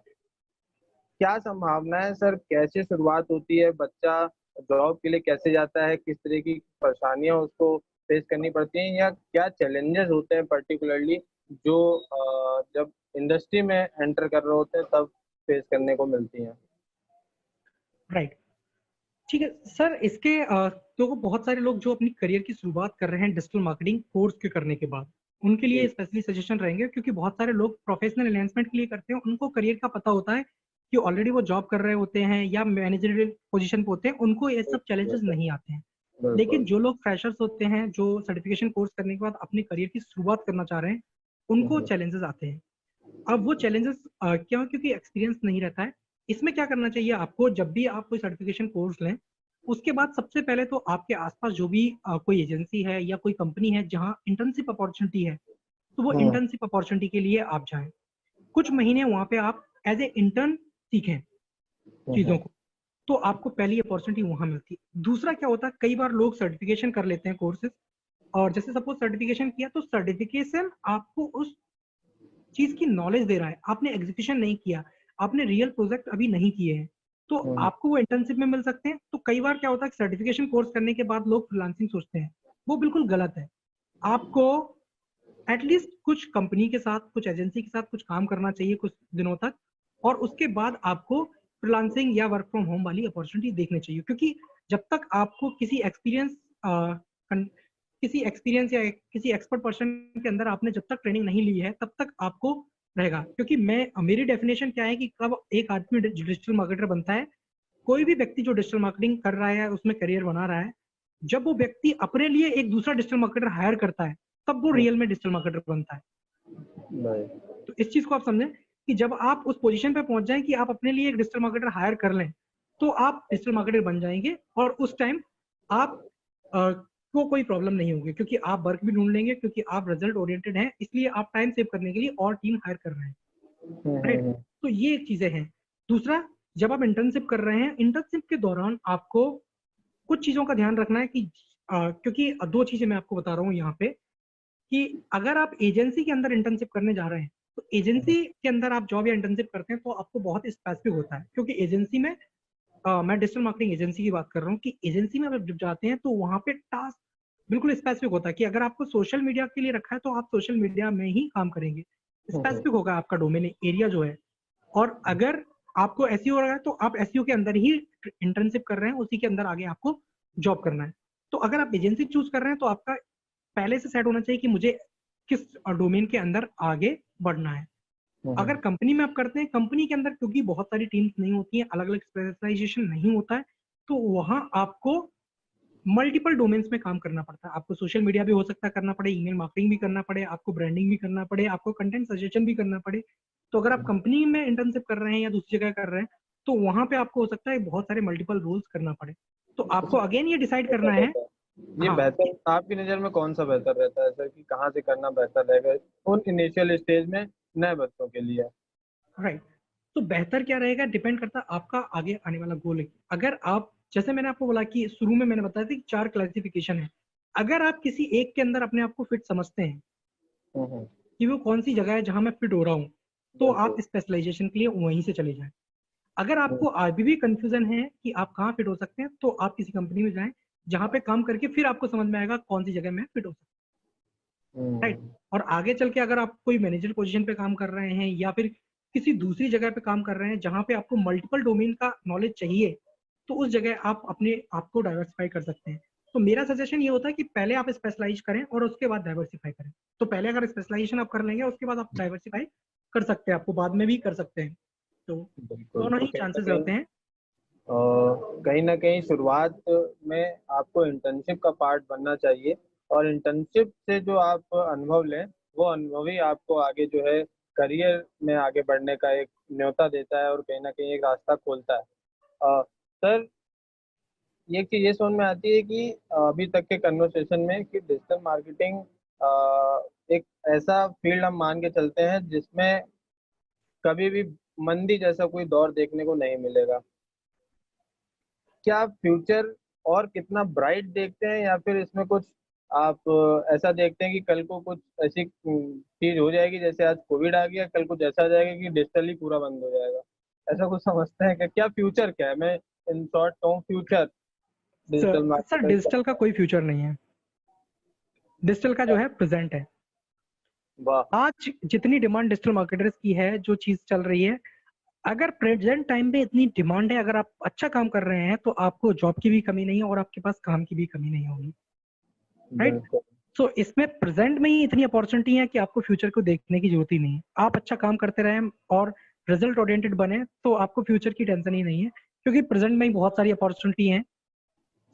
क्या संभावना है सर, कैसे शुरुआत होती है, बच्चा जॉब के लिए कैसे जाता है, किस तरह की परेशानियाँ उसको फेस करनी पड़ती हैं या क्या चैलेंजेस होते हैं पर्टिकुलरली जो जब इंडस्ट्री में एंटर कर रहे होते हैं तब फेस करने को मिलती हैं? राइट, ठीक है सर। इसके तो बहुत सारे लोग जो अपनी करियर की शुरुआत कर रहे हैं डिजिटल मार्केटिंग कोर्स के करने के बाद, उनके लिए जी। स्पेशली सजेशन रहेंगे, क्योंकि बहुत सारे लोग प्रोफेशनल एनहेंसमेंट के लिए करते हैं, उनको करियर का पता होता है कि ऑलरेडी वो जॉब कर रहे होते हैं या मैनेजरियल पोजीशन पे होते हैं, उनको ये सब चैलेंजेस नहीं आते हैं। लेकिन बिल्कुल। जो लोग फ्रेशर्स होते हैं, जो सर्टिफिकेशन कोर्स करने के बाद अपने करियर की शुरुआत करना चाह रहे हैं, हुँ, उनको हुँ। चैलेंजेस आते हैं। अब वो चैलेंजेस क्यों? क्योंकि एक्सपीरियंस नहीं रहता है। इसमें क्या करना चाहिए आपको, जब भी आप कोई सर्टिफिकेशन कोर्स लें, उसके बाद सबसे पहले तो आपके आसपास जो भी कोई एजेंसी है या कोई कंपनी है जहाँ इंटर्नशिप अपॉर्चुनिटी है, तो वो हुँ, इंटर्नशिप अपॉर्चुनिटी के लिए आप जाएँ। कुछ महीने वहाँ पे आप एज़ ए इंटर्न सीखें हुँ, चीज़ों हुँ। को, तो आपको पहली अपॉर्चुनिटी वहाँ मिलती है। दूसरा क्या होता है, कई बार लोग सर्टिफिकेशन कर लेते हैं कोर्सेज़, और जैसे सपोज़ सर्टिफिकेशन किया तो सर्टिफिकेशन आपको उस चीज़ की नॉलेज दे रहा है, आपने एग्जीक्यूशन नहीं किया, आपने रियल प्रोजेक्ट अभी नहीं किए हैं, तो हुँ, हुँ। आपको वो इंटर्नशिप में मिल सकते हैं। तो कई बार क्या होता है कि सर्टिफिकेशन कोर्स करने के बाद लोग फ्रीलांसिंग सोचते हैं, वो बिल्कुल गलत है। आपको एटलीस्ट कुछ कंपनी के साथ, कुछ एजेंसी के साथ कुछ काम करना चाहिए कुछ दिनों तक, और उसके बाद आपको फ्रीलांसिंग या वर्क फ्रॉम होम वाली अपॉर्चुनिटी देखनी चाहिए, क्योंकि जब तक आपको किसी एक्सपीरियंस या किसी एक्सपर्ट पर्सन के अंदर आपने जब तक ट्रेनिंग नहीं ली है, तब तक आपको रहेगा। क्योंकि मेरी डेफिनेशन क्या है कि कब एक आदमी डिजिटल मार्केटर बनता है, कोई भी व्यक्ति जो डिजिटल मार्केटिंग कर रहा है, उसमें करियर बना रहा है, जब वो व्यक्ति अपने लिए एक दूसरा डिजिटल मार्केटर हायर करता है, तब वो हुँ, रियल में डिजिटल मार्केटर बनता है। राइट। तो इस चीज़ को आप समझें कि जब आप उस पोजीशन पे पहुँच जाएँ कि आप अपने लिए एक डिजिटल मार्केटर हायर कर लें, तो आप डिजिटल मार्केटर बन जाएँगे, और उस टाइम आप को कोई प्रॉब्लम नहीं होगी, क्योंकि आप वर्क भी ढूँढ लेंगे, क्योंकि आप रिजल्ट ओरिएंटेड हैं, इसलिए आप टाइम सेव करने के लिए और टीम हायर कर रहे हैं। हुँ, हुँ, राइट? हुँ। तो ये चीज़ें हैं। दूसरा, जब आप इंटर्नशिप कर रहे हैं, इंटर्नशिप के दौरान आपको कुछ चीज़ों का ध्यान रखना है कि क्योंकि 2 चीज़ें मैं आपको बता रहा हूँ यहाँ पे, कि अगर आप एजेंसी के अंदर इंटर्नशिप करने जा रहे हैं, तो हुँ, हुँ। एजेंसी के अंदर आप जॉब या इंटर्नशिप करते हैं, तो आपको बहुत स्पेसिफिक होता है, क्योंकि एजेंसी में मैं डिजिटल मार्केटिंग एजेंसी की बात कर रहा हूँ कि एजेंसी में आप जब जाते हैं, तो वहाँ पे टास्क बिल्कुल स्पेसिफिक होता है कि अगर आपको सोशल मीडिया के लिए रखा है, तो आप सोशल मीडिया में ही काम करेंगे। हुँ, हुँ। स्पेसिफिक होगा आपका डोमेन एरिया जो है। और अगर आपको एसईओ हो रहा है, तो आप एसईओ के अंदर ही इंटर्नशिप कर रहे हैं, उसी के अंदर आगे आपको जॉब करना है। तो अगर आप एजेंसी चूज़ कर रहे हैं, तो आपका पहले से सेट होना चाहिए कि मुझे किस डोमेन के अंदर आगे बढ़ना है। हुँ, अगर हुँ। कंपनी में आप करते हैं, कंपनी के अंदर क्योंकि बहुत सारी टीम्स नहीं होती हैं, अलग-अलग स्पेशलाइज़ेशन नहीं होता है, तो वहाँ आपको मल्टीपल डोमेन्स में काम करना पड़ता है। आपको सोशल मीडिया भी हो सकता है करना पड़े, ईमेल मार्केटिंग भी करना पड़े, आपको ब्रांडिंग भी करना पड़े, आपको कंटेंट सजेशन भी करना पड़े। तो अगर आप कंपनी में इंटर्नशिप कर रहे हैं या दूसरी जगह कर रहे हैं, तो वहाँ पे आपको हो सकता है बहुत सारे मल्टीपल रोल्स करना पड़े। तो आपको अगेन ये डिसाइड बेहतर करना है। रहता है। ये हाँ, बेहतर कि आपकी नज़र में कौन-सा बेहतर रहता है सर कि कहाँ से करना बेहतर रहेगा उन इनिशियल स्टेज में नए बच्चों के लिए? राइट। तो बेहतर क्या रहेगा, डिपेंड करता है आपका आगे आने वाला गोल है। अगर आप, जैसे मैंने आपको बोला कि शुरू में मैंने बताया था कि 4 क्लासिफिकेशन है। अगर आप किसी एक के अंदर अपने आप को फिट समझते हैं हुँ, हुँ। कि वो कौन-सी जगह है जहाँ मैं फिट हो रहा हूँ, तो आप बिल्कुल। स्पेशलाइज़ेशन के लिए वहीं से चले जाएँ। अगर हुँ, आपको अभी भी कन्फ्यूज़न है कि आप कहाँ फिट हो सकते हैं, तो आप किसी कंपनी में जाएँ, जहाँ पे काम करके फिर आपको समझ में आएगा कौन-सी जगह मैं फिट हो सकता हूँ। राइट। हम्म। और आगे चल के अगर आप कोई मैनेजर पोजीशन पे काम कर रहे हैं या फिर किसी दूसरी जगह पे काम कर रहे हैं जहाँ पे आपको मल्टीपल डोमेन का नॉलेज चाहिए, तो उस जगह आप अपने आप को डाइवर्सिफाई कर सकते हैं। तो मेरा सजेशन ये होता है कि पहले आप स्पेशलाइज करें और उसके बाद डाइवर्सिफाई करें। तो पहले अगर स्पेशलाइजेशन आप कर लेंगे उसके बाद आप डाइवर्सिफाई कर सकते हैं, आपको बाद में भी कर सकते हैं। तो बिल्कुल। दोनों तो ही चांसेस रहते हैं। कहीं ना कहीं शुरुआत में आपको इंटर्नशिप का पार्ट बनना चाहिए, और इंटर्नशिप से जो आप अनुभव लें, वो अनुभव ही आपको आगे जो है करियर में आगे बढ़ने का एक न्योता देता है और कहीं ना कहीं एक रास्ता खोलता है। सर, ये चीज़ ये समझ में आती है कि अभी तक के कन्वर्सेशन में कि डिजिटल मार्केटिंग एक ऐसा फील्ड हम मान के चलते हैं जिसमें कभी भी मंदी जैसा कोई दौर देखने को नहीं मिलेगा। क्या आप फ्यूचर और कितना ब्राइट देखते हैं, या फिर इसमें कुछ आप ऐसा देखते हैं कि कल को कुछ ऐसी चीज हो जाएगी जैसे आज कोविड आ गया, कल कुछ ऐसा आ जाएगा कि डिजिटल ही पूरा बंद हो जाएगा? ऐसा कुछ समझते हैं कि क्या फ्यूचर क्या है? मैं इन शॉर्ट कहूँ, फ्यूचर डिजिटल सर मार्केटर का। डिजिटल का कोई फ्यूचर नहीं है। डिजिटल का जो है प्रेजेंट है। वाह। आज जितनी डिमांड डिजिटल मार्केटर्स की है, जो चीज चल रही है, अगर प्रेजेंट टाइम पे इतनी डिमांड है, अगर आप अच्छा काम कर रहे हैं तो आपको जॉब की भी कमी नहीं है और आपके पास काम की भी कमी नहीं होगी। राइट। बिल्कुल। सो इसमें प्रेजेंट में ही इतनी अपॉर्चुनिटी है कि आपको फ्यूचर को देखने की जरूरत ही नहीं है। आप अच्छा काम करते रहें और रिजल्ट ओरिएंटेड बने तो आपको फ्यूचर की टेंशन ही नहीं है, क्योंकि प्रेजेंट में ही बहुत सारी अपॉर्चुनिटी है।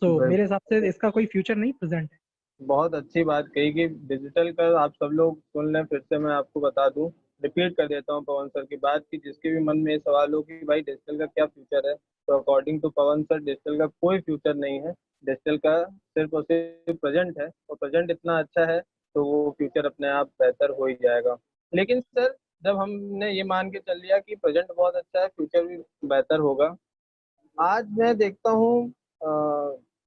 तो मेरे हिसाब से बिल्कुल। इसका कोई फ्यूचर नहीं, प्रेजेंट है। बहुत अच्छी बात कही कि डिजिटल का आप सब लोग सुन लें, फिर से मैं आपको बता दूं, रिपीट कर देता हूं पवन सर की बात, कि जिसके भी मन में ये सवाल हो कि भाई डिजिटल का क्या फ्यूचर है, तो according to Pavan sir digital का कोई फ्यूचर नहीं है। डिजिटल का सिर्फ और सिर्फ प्रेजेंट है, और प्रेजेंट इतना अच्छा है तो वो फ्यूचर अपने आप बेहतर हो ही जाएगा। लेकिन सर, जब हमने ये मान के चल लिया कि प्रेजेंट बहुत अच्छा है, फ्यूचर भी बेहतर होगा, आज मैं देखता हूँ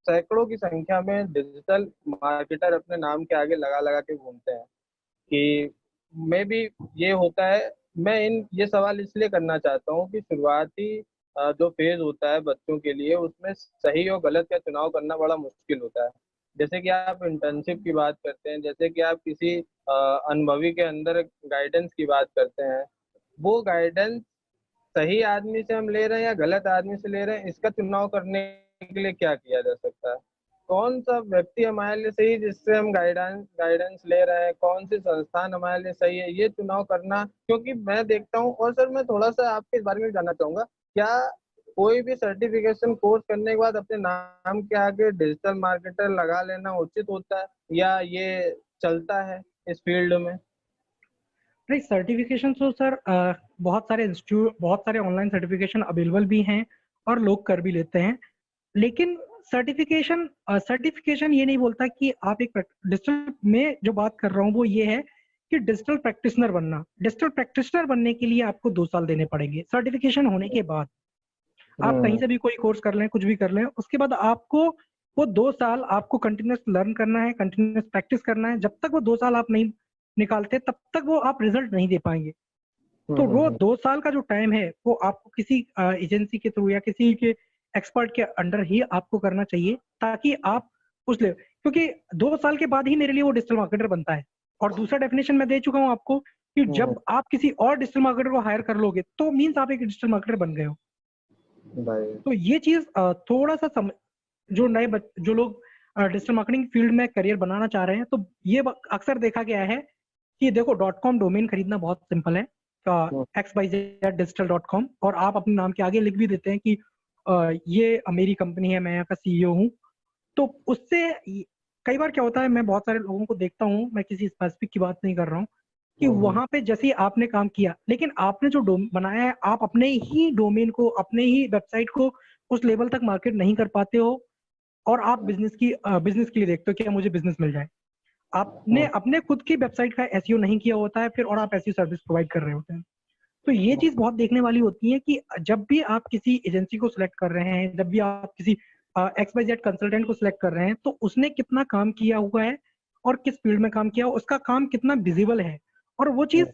सैकड़ों की संख्या में डिजिटल मार्केटर अपने नाम के आगे लगा लगा के घूमते हैं कि मे बी ये होता है। मैं इन ये सवाल इसलिए करना चाहता हूँ कि शुरुआती जो फेज होता है बच्चों के लिए, उसमें सही और गलत का चुनाव करना बड़ा मुश्किल होता है। जैसे कि आप इंटर्नशिप की बात करते हैं, जैसे कि आप किसी अनुभवी के अंदर गाइडेंस की बात करते हैं, वो गाइडेंस सही आदमी से हम ले रहे हैं या गलत आदमी से ले रहे हैं, इसका चुनाव करने के लिए क्या किया जा सकता है? कौन सा व्यक्ति हमारे लिए सही है जिससे हम गाइडेंस गाइडेंस ले रहे हैं, कौन सी संस्थान हमारे लिए सही है, ये चुनाव करना। क्योंकि मैं देखता हूँ, और सर मैं थोड़ा सा आपके इस बारे में जानना चाहूंगा, क्या कोई भी सर्टिफिकेशन कोर्स करने के बाद अपने नाम के आगे डिजिटल मार्केटर लगा लेना उचित होता है, या ये चलता है इस फील्ड में? नहीं, सर्टिफिकेशन तो सर बहुत सारे इंस्टीट्यूट, बहुत सारे ऑनलाइन सर्टिफिकेशन अवेलेबल भी हैं और लोग कर भी लेते हैं। लेकिन सर्टिफिकेशन सर्टिफिकेशन ये नहीं बोलता कि आप एक डिजिटल में जो बात कर रहा हूँ वो ये है कि डिजिटल प्रैक्टिशनर बनना, डिजिटल प्रैक्टिशनर बनने के लिए आपको 2 साल देने पड़ेंगे सर्टिफिकेशन होने के बाद। आप कहीं हम्म। से भी कोई कोर्स कर लें, कुछ भी कर लें, उसके बाद आपको वो 2 साल आपको कंटिन्यूस लर्न करना है, कंटिन्यूस प्रैक्टिस करना है। जब तक वो 2 साल आप नहीं निकालते तब तक वो आप रिजल्ट नहीं दे पाएंगे। हम्म। तो वो हम्म। 2 साल का जो टाइम है वो आपको किसी एजेंसी के थ्रू या किसी के एक्सपर्ट के अंडर ही आपको करना चाहिए, ताकि आप उस ले, क्योंकि 2 साल के बाद ही मेरे लिए वो डिजिटल मार्केटर बनता है। और दूसरा डेफिनेशन मैं दे चुका हूँ आपको कि हम्म। जब आप किसी और डिजिटल मार्केटर को हायर कर लोगे तो मीन्स आप एक डिजिटल मार्केटर बन गए हो। भाई। तो ये चीज थोड़ा सा जो जो लोग डिजिटल मार्केटिंग फील्ड में करियर बनाना चाह रहे हैं, तो ये अक्सर देखा गया है कि देखो .com डोमेन खरीदना बहुत सिंपल है, xyzdigital.com, और आप अपने नाम के आगे लिख भी देते हैं कि ये मेरी कंपनी है, मैं यहाँ का सीईओ हूँ। तो उससे कई बार क्या होता है, मैं बहुत सारे लोगों को देखता हूँ, मैं किसी स्पेसिफिक की बात नहीं कर रहा हूँ, कि हम्म। वहां पे जैसे ही आपने काम किया, लेकिन आपने जो बनाया है, आप अपने ही डोमेन को, अपने ही वेबसाइट को उस लेवल तक मार्केट नहीं कर पाते हो, और आप बिजनेस के लिए देखते हो कि मुझे बिजनेस मिल जाए। आपने हम्म। अपने खुद की वेबसाइट का एसईओ नहीं किया होता है फिर, और आप ऐसी सर्विस प्रोवाइड कर रहे होते हैं। तो ये चीज बहुत देखने वाली होती है कि जब भी आप किसी एजेंसी को सिलेक्ट कर रहे हैं, जब भी आप किसी XYZ कंसल्टेंट को सिलेक्ट कर रहे हैं, तो उसने कितना काम किया हुआ है और किस फील्ड में काम किया, उसका काम कितना विजिबल है। और वो चीज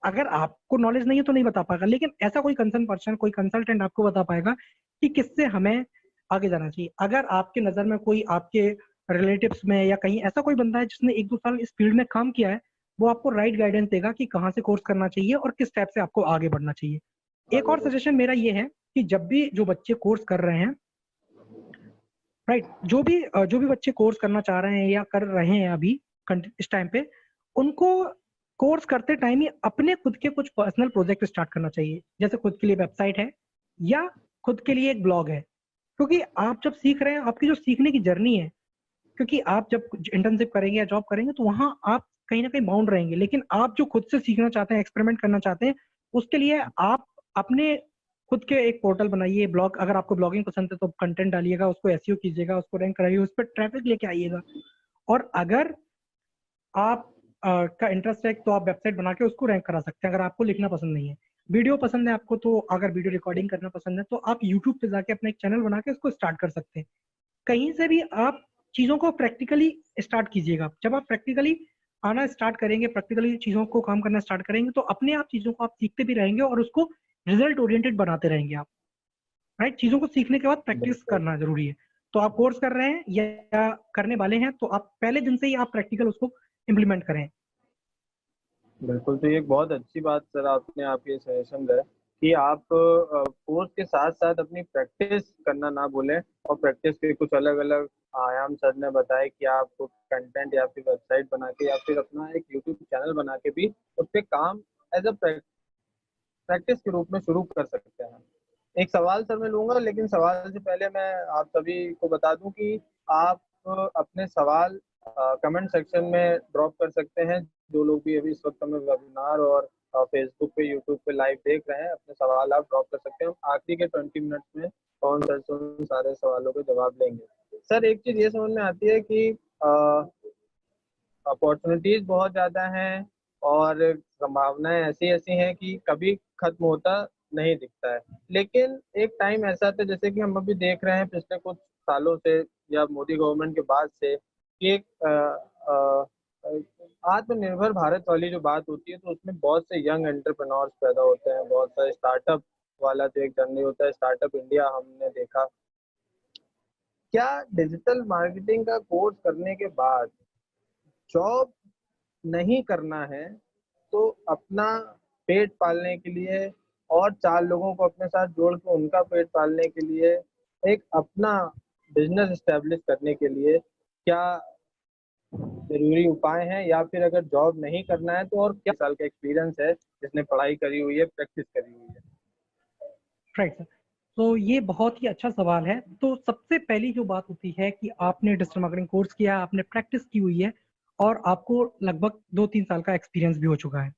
अगर आपको नॉलेज नहीं है तो नहीं बता पाएगा, लेकिन ऐसा कोई कंसर्न पर्सन, कोई कंसल्टेंट आपको बता पाएगा कि किससे हमें आगे जाना चाहिए। अगर आपके नजर में कोई आपके रिलेटिव्स में या कहीं ऐसा कोई बंदा है जिसने 1-2 साल इस फील्ड में काम किया है, वो आपको राइट गाइडेंस देगा कि कहाँ से कोर्स करना चाहिए और किस टाइप से आपको आगे बढ़ना चाहिए। एक आगे और सजेशन मेरा ये है कि जब भी जो बच्चे कोर्स कर रहे हैं, राइट, जो भी बच्चे कोर्स करना चाह रहे हैं या कर रहे हैं अभी इस टाइम पे, उनको कोर्स करते टाइम ही अपने खुद के कुछ पर्सनल प्रोजेक्ट स्टार्ट करना चाहिए। जैसे खुद के लिए वेबसाइट है या खुद के लिए एक ब्लॉग है, क्योंकि आप जब सीख रहे हैं, आपकी जो सीखने की जर्नी है, क्योंकि आप जब इंटर्नशिप करेंगे या जॉब करेंगे तो वहां आप कहीं ना कहीं बाउंड रहेंगे, लेकिन आप जो खुद से सीखना चाहते हैं, एक्सपेरिमेंट करना चाहते हैं, उसके लिए आप अपने खुद के एक पोर्टल बनाइए। ब्लॉग, अगर आपको ब्लॉगिंग पसंद है तो कंटेंट डालिएगा, उसको एसईओ कीजिएगा, उसको रैंक कराइए, उस पर ट्रैफिक लेके आइएगा। और अगर आप का इंटरेस्ट है तो आप वेबसाइट बना के उसको रैंक करा सकते हैं। अगर आपको लिखना पसंद नहीं है, वीडियो पसंद है आपको, तो अगर वीडियो रिकॉर्डिंग करना पसंद है तो आप यूट्यूब पे जाके अपना एक चैनल बना के उसको स्टार्ट कर सकते हैं। कहीं से भी आप चीजों को प्रैक्टिकली स्टार्ट कीजिएगा। जब आप प्रैक्टिकली आना स्टार्ट करेंगे, प्रैक्टिकली चीजों को काम करना स्टार्ट करेंगे, तो अपने आप चीजों को आप सीखते भी रहेंगे और उसको रिजल्ट ओरिएंटेड बनाते रहेंगे आप। राइट, चीजों को सीखने के बाद प्रैक्टिस बिल्कुल करना जरूरी है। तो आप कोर्स कर रहे हैं या करने वाले हैं, तो आप पहले दिन से ही आप प्रैक्टिकल उसको इम्प्लीमेंट करें। बिल्कुल, तो ये एक बहुत अच्छी बात सर आपने आप ये सजेशन दिया कि आप कोर्स के साथ साथ अपनी प्रैक्टिस करना ना भूलें, और प्रैक्टिस के कुछ अलग अलग आयाम सर ने बताए कि आप कंटेंट या फिर वेबसाइट बना के या फिर अपना एक यूट्यूब चैनल बना के भी उस पर काम एज अ प्रैक्टिस के रूप में शुरू कर सकते हैं। एक सवाल सर मैं लूंगा, लेकिन सवाल से पहले मैं आप सभी को बता दूं कि आप अपने सवाल कमेंट सेक्शन में ड्रॉप कर सकते हैं। जो लोग भी अभी इस वक्त हमें वेबिनार और फेसबुक पे यूट्यूब पे लाइव देख रहे हैं, अपने सवाल आप ड्रॉप कर सकते हैं। हम आखिरी के 20 मिनट्स में कौन सर से उन सारे सवालों के जवाब लेंगे। सर एक चीज ये समझ में आती है कि अपॉर्चुनिटीज बहुत ज़्यादा हैं और संभावनाएं ऐसी ऐसी हैं कि कभी खत्म होता नहीं दिखता है। लेकिन एक टाइम ऐसा आता है, जैसे कि हम अभी देख रहे हैं पिछले कुछ सालों से या मोदी गवर्नमेंट के बाद से, कि एक आत्मनिर्भर भारत वाली जो बात होती है, तो उसमें बहुत से यंग एंटरप्रेन्योर्स पैदा होते हैं, बहुत सारे स्टार्टअप वाला जो एक जर्नी होता है, स्टार्टअप इंडिया हमने देखा। क्या डिजिटल मार्केटिंग का कोर्स करने के बाद जॉब नहीं करना है, तो अपना पेट पालने के लिए और 4 लोगों को अपने साथ जोड़ के उनका पेट पालने के लिए, एक अपना बिजनेस एस्टेब्लिश करने के लिए क्या जरूरी उपाय हैं, या फिर अगर जॉब नहीं करना है तो और क्या साल का एक्सपीरियंस है जिसने पढ़ाई करी हुई है, प्रैक्टिस करी हुई है? राइट सर, तो ये बहुत ही अच्छा सवाल है। तो सबसे पहली जो बात होती है कि आपने डिजिटल मार्केटिंग कोर्स किया, आपने प्रैक्टिस की हुई है और आपको लगभग 2-3 साल का एक्सपीरियंस भी हो चुका है।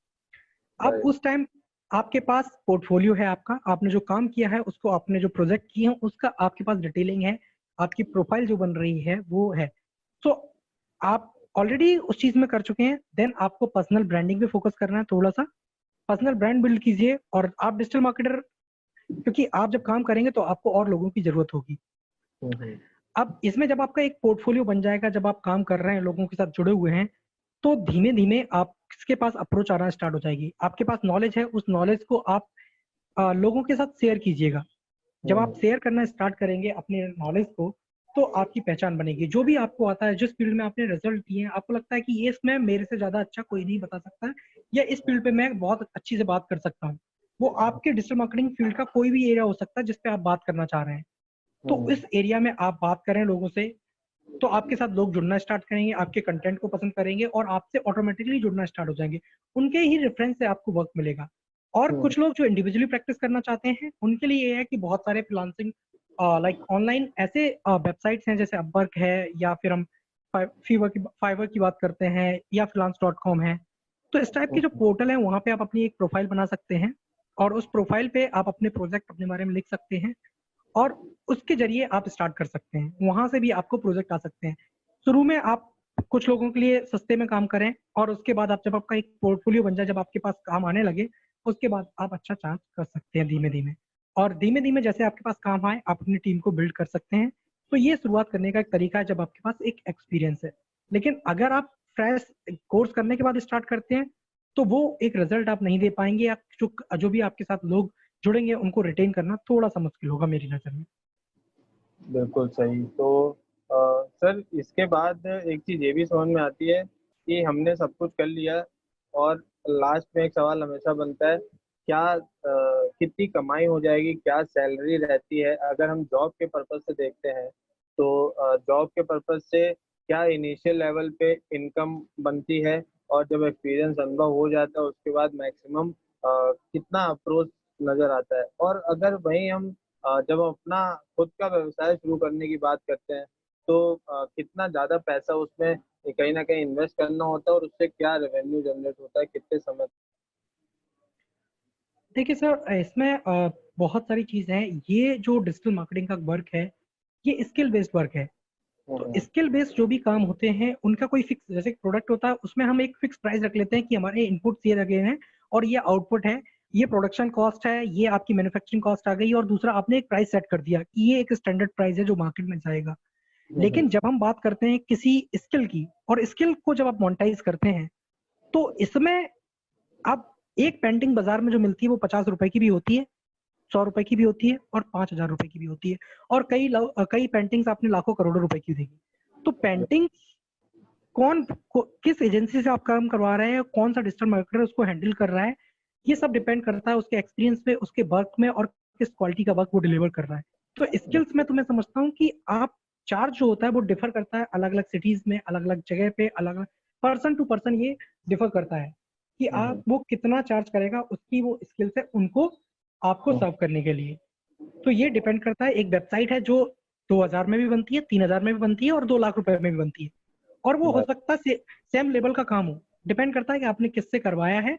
अब राइट। उस टाइम आपके पास पोर्टफोलियो है आपका, आपने जो काम किया है उसको, आपने जो प्रोजेक्ट किए हैं उसका आपके पास डिटेलिंग है, आपकी प्रोफाइल जो बन रही है वो है। तो आप ऑलरेडी उस चीज में कर चुके हैं। देन आपको पर्सनल ब्रांडिंग पे फोकस करना है थोड़ा सा। पर्सनल ब्रांड बिल्ड कीजिए। और आप डिजिटल मार्केटर, क्योंकि आप जब काम करेंगे तो आपको और लोगों की जरूरत होगी। हम्म। अब इसमें जब आपका एक पोर्टफोलियो बन जाएगा, जब आप काम कर रहे हैं, लोगों के साथ जुड़े हुए हैं, तो धीमे धीमे आपके पास अप्रोच आना स्टार्ट हो जाएगी। आपके पास नॉलेज है, उस नॉलेज को आप लोगों के साथ शेयर कीजिएगा। जब आप शेयर करना स्टार्ट करेंगे अपने नॉलेज को, तो आपकी पहचान बनेगी। जो भी आपको आता है, जिस फील्ड में आपने रिजल्ट दिए हैं, आपको लगता है कि ये इसमें मेरे से ज्यादा अच्छा कोई नहीं बता सकता है, या इस फील्ड पे मैं बहुत अच्छी से बात कर सकता हूँ, वो आपके डिजिटल मार्केटिंग फील्ड का कोई भी एरिया हो सकता है जिसपे आप बात करना चाह रहे हैं। तो इस एरिया में आप बात करें लोगों से, तो आपके साथ लोग जुड़ना स्टार्ट करेंगे, आपके कंटेंट को पसंद करेंगे और आपसे ऑटोमेटिकली जुड़ना स्टार्ट हो जाएंगे। उनके ही रेफरेंस से आपको वर्क मिलेगा। और कुछ लोग जो इंडिविजुअली प्रैक्टिस करना चाहते हैं, उनके लिए ये है कि बहुत सारे फ्रीलांसिंग लाइक ऑनलाइन ऐसे वेबसाइट्स हैं, जैसे अपवर्क है, या फिर हम फाइवर की बात करते हैं, या freelance.com है। तो इस टाइप के जो पोर्टल है, वहाँ पे आप अपनी एक प्रोफाइल बना सकते हैं और उस प्रोफाइल पे आप अपने प्रोजेक्ट, अपने बारे में लिख सकते हैं और उसके जरिए आप स्टार्ट कर सकते हैं। वहां से भी आपको प्रोजेक्ट आ सकते हैं। शुरू में आप कुछ लोगों के लिए सस्ते में काम करें, और उसके बाद आप, जब आपका एक पोर्टफोलियो बन जाए, जब आपके पास काम आने लगे, उसके बाद आप अच्छा चार्ज कर सकते हैं धीमे धीमे। और धीमे धीमे जैसे आपके पास काम आए, आप अपनी टीम को बिल्ड कर सकते हैं। तो ये शुरुआत करने का एक तरीका है जब आपके पास एक एक्सपीरियंस है। लेकिन अगर आप फ्रेश कोर्स करने के बाद स्टार्ट करते हैं, तो वो एक रिजल्ट आप नहीं दे पाएंगे, या जो भी आपके साथ लोग जुड़ेंगे उनको रिटेन करना थोड़ा सा मुश्किल होगा मेरी नजर में। बिल्कुल सही। तो सर इसके बाद एक चीज़ ये भी समझ में आती है कि हमने सब कुछ कर लिया, और लास्ट में एक सवाल हमेशा बनता है, क्या कितनी कमाई हो जाएगी, क्या सैलरी रहती है। अगर हम जॉब के पर्पज से देखते हैं तो जॉब के पर्पज से क्या इनिशियल लेवल पे इनकम बनती है, और जब एक्सपीरियंस अनुभव हो जाता है उसके बाद मैक्सिमम कितना अप्रोच नजर आता है। और अगर वहीं हम जब हम अपना खुद का व्यवसाय शुरू करने की बात करते हैं तो कितना ज़्यादा पैसा उसमें कहीं न कहीं इन्वेस्ट करना होता है, और उससे क्या रेवेन्यू जनरेट होता है, कितने समय। देखिए सर, इसमें बहुत सारी चीज़ें हैं। ये जो डिजिटल मार्केटिंग का वर्क है, ये स्किल बेस्ड वर्क है। हुँ, तो हुँ। स्किल बेस्ड जो भी काम होते हैं, उनका कोई फिक्स, जैसे प्रोडक्ट होता है, उसमें हम एक फिक्स प्राइस रख लेते हैं कि हमारे इनपुट्स ये लगे हैं और ये आउटपुट है, ये प्रोडक्शन कॉस्ट है, ये आपकी मैन्युफैक्चरिंग कॉस्ट आ गई, और दूसरा आपने एक प्राइस सेट कर दिया कि ये एक स्टैंडर्ड प्राइस है जो मार्केट में जाएगा। हुँ, लेकिन हुँ। जब हम बात करते हैं किसी स्किल की, और स्किल को जब आप मोनेटाइज करते हैं, तो इसमें आप एक पेंटिंग बाजार में जो मिलती है वो 50 रुपए की भी होती है, 100 रुपए की भी होती है, और 5,000 रुपए की भी होती है। और कई पेंटिंग्स आपने लाखों करोड़ों रुपए की देखी। तो पेंटिंग किस एजेंसी से आप काम करवा रहे हैं, कौन सा डिजिटल मार्केटर उसको हैंडल कर रहा है, ये सब डिपेंड करता है उसके एक्सपीरियंस पे, उसके वर्क में, और किस क्वालिटी का वर्क वो डिलीवर कर रहा है। तो स्किल्स में तो मैं समझता हूँ कि आप चार्ज जो होता है वो डिफर करता है अलग अलग सिटीज में, अलग अलग जगह पे, अलग अलग पर्सन टू पर्सन ये डिफर करता है कि हुँ, आप हुँ। वो कितना चार्ज करेगा, उसकी वो स्किल्स है उनको आपको हुँ, सर्व करने के लिए। तो ये डिपेंड करता है। एक वेबसाइट है जो 2,000 में भी बनती है, 3,000 में भी बनती है, और 2 लाख रुपए में भी बनती है, और वो हो बात। सकता है सेम लेवल का काम हो। डिपेंड करता है कि आपने किससे करवाया है,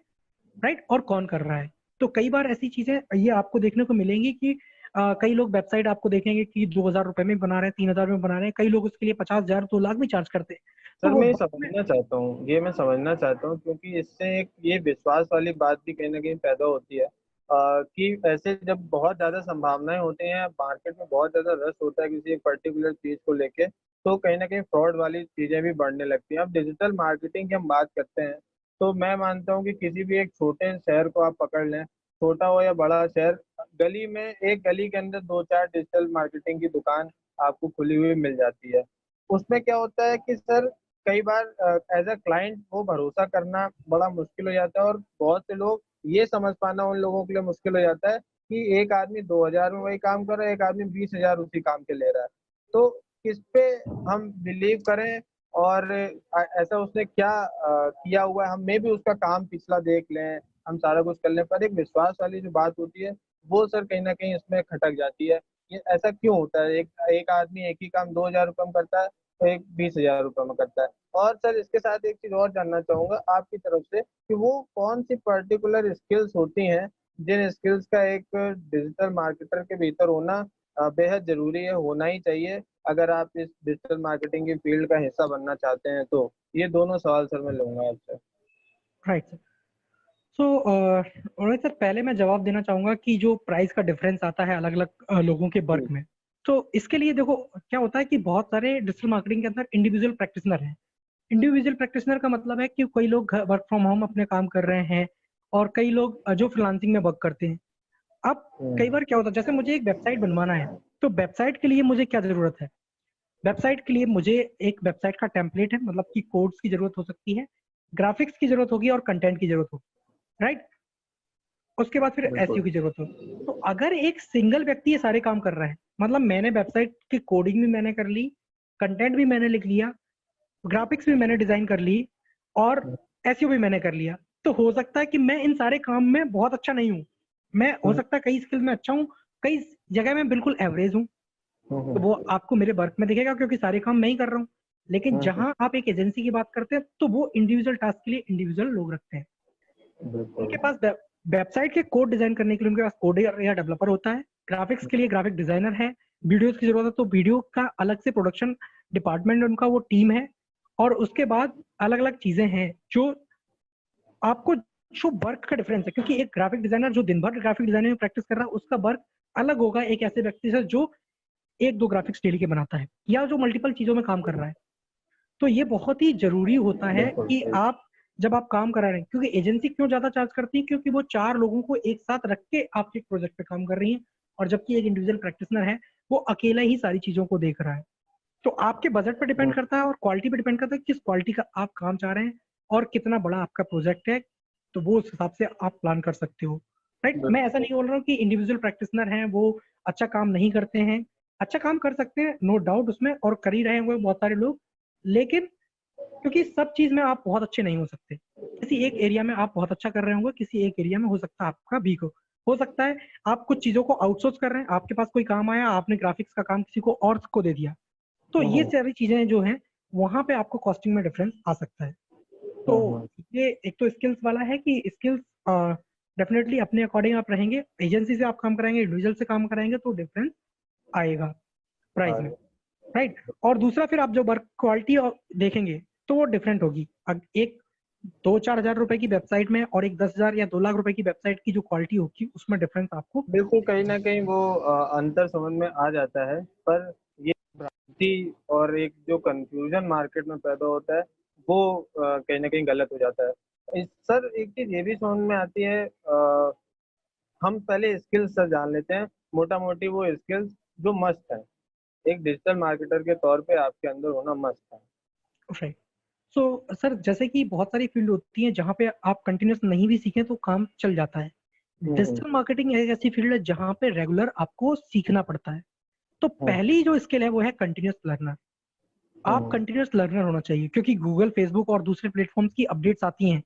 राइट, और कौन कर रहा है। तो कई बार ऐसी चीजें ये आपको देखने को मिलेंगी कि कई लोग वेबसाइट आपको देखेंगे कि 2,000 रुपए में बना रहे हैं, 3,000 में बना रहे हैं, कई लोग उसके लिए 50,000, 2 लाख भी चार्ज करते हैं। तो सर वो मैं ये वक्त में, समझना चाहता हूँ, ये मैं समझना चाहता हूँ, क्योंकि इससे एक ये विश्वास वाली बात भी कहीं न कहीं पैदा होती है, कि ऐसे जब बहुत ज़्यादा संभावनाएँ होती हैं, मार्केट में बहुत ज़्यादा रश होता है किसी एक पर्टिकुलर चीज़ को लेके, तो कहीं न कहीं फ्रॉड वाली चीज़ें भी बढ़ने लगती हैं। अब डिजिटल मार्केटिंग की हम बात करते हैं, तो मैं मानता हूँ कि किसी भी एक छोटे शहर को आप पकड़ लें, छोटा हो या बड़ा शहर, गली में एक गली के अंदर 2-4 डिजिटल मार्केटिंग की दुकान आपको खुली हुई मिल जाती है। उसमें क्या होता है कि सर कई बार एज़ अ क्लाइंट वो भरोसा करना बड़ा मुश्किल हो जाता है, और बहुत से लोग ये समझ पाना उन लोगों के लिए मुश्किल हो जाता है कि एक आदमी 2,000 में वही काम कर रहा है, एक आदमी 20,000 उसी काम के ले रहा है। तो किस पे हम बिलीव करें, और ऐसा उसने क्या किया हुआ है, हम मे भी उसका काम पिछला देख लें, हम सारा कुछ कर लें, पर एक विश्वास वाली जो बात होती है, वो सर कहीं न कहीं इसमें खटक जाती है। ये ऐसा क्यों होता है? एक एक आदमी एक ही काम 2,000 रुपए में करता है, तो एक 20,000 रुपए में करता है। और सर इसके साथ एक चीज़ और जानना चाहूँगा आपकी तरफ से कि वो कौन-सी पर्टिकुलर स्किल्स होती हैं, जिन स्किल्स का एक डिजिटल मार्केटर के भीतर होना बेहद ज़रूरी है, होना ही चाहिए, अगर आप इस डिजिटल मार्केटिंग की फ़ील्ड का हिस्सा बनना चाहते हैं तो? ये दोनों सवाल सर मैं लूँगा आपसे। Right sir. सो और सर, पहले मैं जवाब देना चाहूंगा कि जो प्राइस का डिफरेंस आता है अलग अलग लोगों के वर्क जी। में, तो इसके लिए देखो क्या होता है कि बहुत सारे डिजिटल मार्केटिंग के अंदर इंडिविजुअल प्रैक्टिशनर हैं। इंडिविजुअल प्रैक्टिशनर का मतलब है कि कई लोग वर्क फ्रॉम होम अपने काम कर रहे हैं, और कई लोग जो फ्रीलांसिंग में वर्क करते हैं। अब कई हुँ, बार क्या होता है, जैसे मुझे एक वेबसाइट बनवाना है, तो वेबसाइट के लिए मुझे क्या जरूरत है? वेबसाइट के लिए मुझे एक वेबसाइट का टेम्पलेट है, मतलब कि कोड्स की जरूरत हो सकती है, ग्राफिक्स की जरूरत होगी, और कंटेंट की जरूरत होगी, राइट। उसके बाद फिर एसईओ बिल्कुल। की जरूरत हो। तो अगर एक सिंगल व्यक्ति ये सारे काम कर रहा है, मतलब मैंने वेबसाइट की कोडिंग भी मैंने कर ली, कंटेंट भी मैंने लिख लिया, ग्राफिक्स भी मैंने डिजाइन कर ली, और हुँ, एसईओ भी मैंने कर लिया, तो हो सकता है कि मैं इन सारे काम में बहुत अच्छा नहीं हूँ। मैं हो हुँ, सकता है कई स्किल में अच्छा हूँ, कई जगह में बिल्कुल एवरेज हूँ। हुँ, तो हुँ, वो आपको मेरे वर्क में दिखेगा, क्योंकि सारे काम मैं ही कर रहा हूँ। लेकिन हुँ, हुँ, जहां आप एक एजेंसी की बात करते हैं, तो वो इंडिविजुअल टास्क के लिए इंडिविजुअल लोग रखते हैं। बिल्कुल। उनके पास वेबसाइट के कोड डिजाइन करने के लिए उनके पास कोडर या डेवलपर होता है, ग्राफिक्स के लिए ग्राफिक डिजाइनर है, वीडियोस की जरूरत है तो वीडियो का अलग से प्रोडक्शन डिपार्टमेंट उनका वो टीम है। और उसके बाद अलग अलग चीजें हैं जो आपको, जो वर्क का डिफरेंस है, क्योंकि एक ग्राफिक डिजाइनर जो दिन भर ग्राफिक डिजाइनिंग में प्रैक्टिस कर रहा है, उसका वर्क अलग होगा एक ऐसे व्यक्ति से जो एक दो ग्राफिक्स डेली के बनाता है, या जो मल्टीपल चीजों में काम कर रहा है। तो ये बहुत ही जरूरी होता है बिल्कुल कि सही। आप जब आप काम करा रहे हैं, क्योंकि एजेंसी क्यों ज्यादा चार्ज करती है, क्योंकि वो 4 लोगों को एक साथ रख के आपके एक प्रोजेक्ट पे काम कर रही है, और जबकि एक इंडिविजुअल प्रैक्टिशनर है, वो अकेला ही सारी चीजों को देख रहा है। तो आपके बजट पे डिपेंड करता है और क्वालिटी पे डिपेंड करता है किस क्वालिटी का आप काम चाह रहे हैं और कितना बड़ा आपका प्रोजेक्ट है, तो वो उस हिसाब से आप प्लान कर सकते हो, राइट। मैं ऐसा नहीं बोल रहा हूँ कि इंडिविजुअल प्रैक्टिशनर हैं वो अच्छा काम नहीं करते हैं, अच्छा काम कर सकते हैं, नो डाउट उसमें, और कर ही रहे हैं वो बहुत सारे लोग, लेकिन क्योंकि सब चीज में आप बहुत अच्छे नहीं हो सकते। किसी एक एरिया में आप बहुत अच्छा कर रहे होंगे, किसी एक एरिया में हो सकता है आपका वीक हो सकता है आप कुछ चीजों को आउटसोर्स कर रहे हैं, आपके पास कोई काम आया, आपने ग्राफिक्स का काम किसी को और को दे दिया, तो ये सारी चीजें जो हैं वहां पे आपको कॉस्टिंग में डिफरेंस आ सकता है। तो ये एक तो स्किल्स वाला है कि स्किल्स डेफिनेटली अपने अकॉर्डिंग आप रहेंगे, एजेंसी से आप काम कराएंगे, इंडिविजुअल से काम कराएंगे तो डिफरेंस आएगा प्राइस में, राइट। और दूसरा फिर आप जो वर्क क्वालिटी देखेंगे तो वो डिफरेंट होगी। एक 2-4 हजार रुपए की वेबसाइट में और एक 10,000 या 2 लाख रुपए की वेबसाइट की जो क्वालिटी होगी उसमें डिफरेंस आपको बिल्कुल कहीं ना कहीं वो अंतर समझ में आ जाता है, पर ये भ्रांति और एक जो कंफ्यूजन मार्केट में पैदा होता है वो कहीं ना कहीं गलत हो जाता है। सर एक चीज ये भी समझ में आती है, हम पहले स्किल्स सर जान लेते हैं, मोटा मोटी वो स्किल्स जो मस्ट है एक डिजिटल मार्केटर के तौर पे आपके अंदर होना मस्ट है। राइट। सो सर जैसे कि बहुत सारी फील्ड होती है जहाँ पे आप कंटिन्यूस नहीं भी सीखें तो काम चल जाता है। हम्म। डिजिटल मार्केटिंग एक ऐसी फील्ड है जहाँ पे रेगुलर आपको सीखना पड़ता है। तो हम्म। पहली जो स्किल है वो है कंटिन्यूस लर्नर। आप हम्म। कंटिन्यूस लर्नर होना चाहिए क्योंकि गूगल, फेसबुक और दूसरे प्लेटफॉर्म्स की अपडेट्स आती हैं।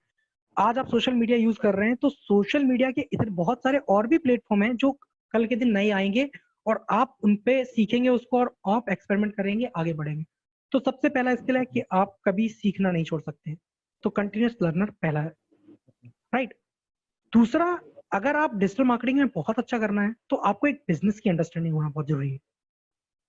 आज आप सोशल मीडिया यूज कर रहे हैं तो सोशल मीडिया के इधर बहुत सारे और भी प्लेटफॉर्म हैं जो कल के दिन नए आएंगे और आप उन पे सीखेंगे उसको और आप एक्सपेरिमेंट करेंगे, आगे बढ़ेंगे। तो सबसे पहला स्किल है कि आप कभी सीखना नहीं छोड़ सकते। तो कंटिन्यूस लर्नर पहला है, राइट। दूसरा, अगर आप डिजिटल मार्केटिंग में बहुत अच्छा करना है तो आपको एक बिजनेस की अंडरस्टैंडिंग होना बहुत जरूरी है।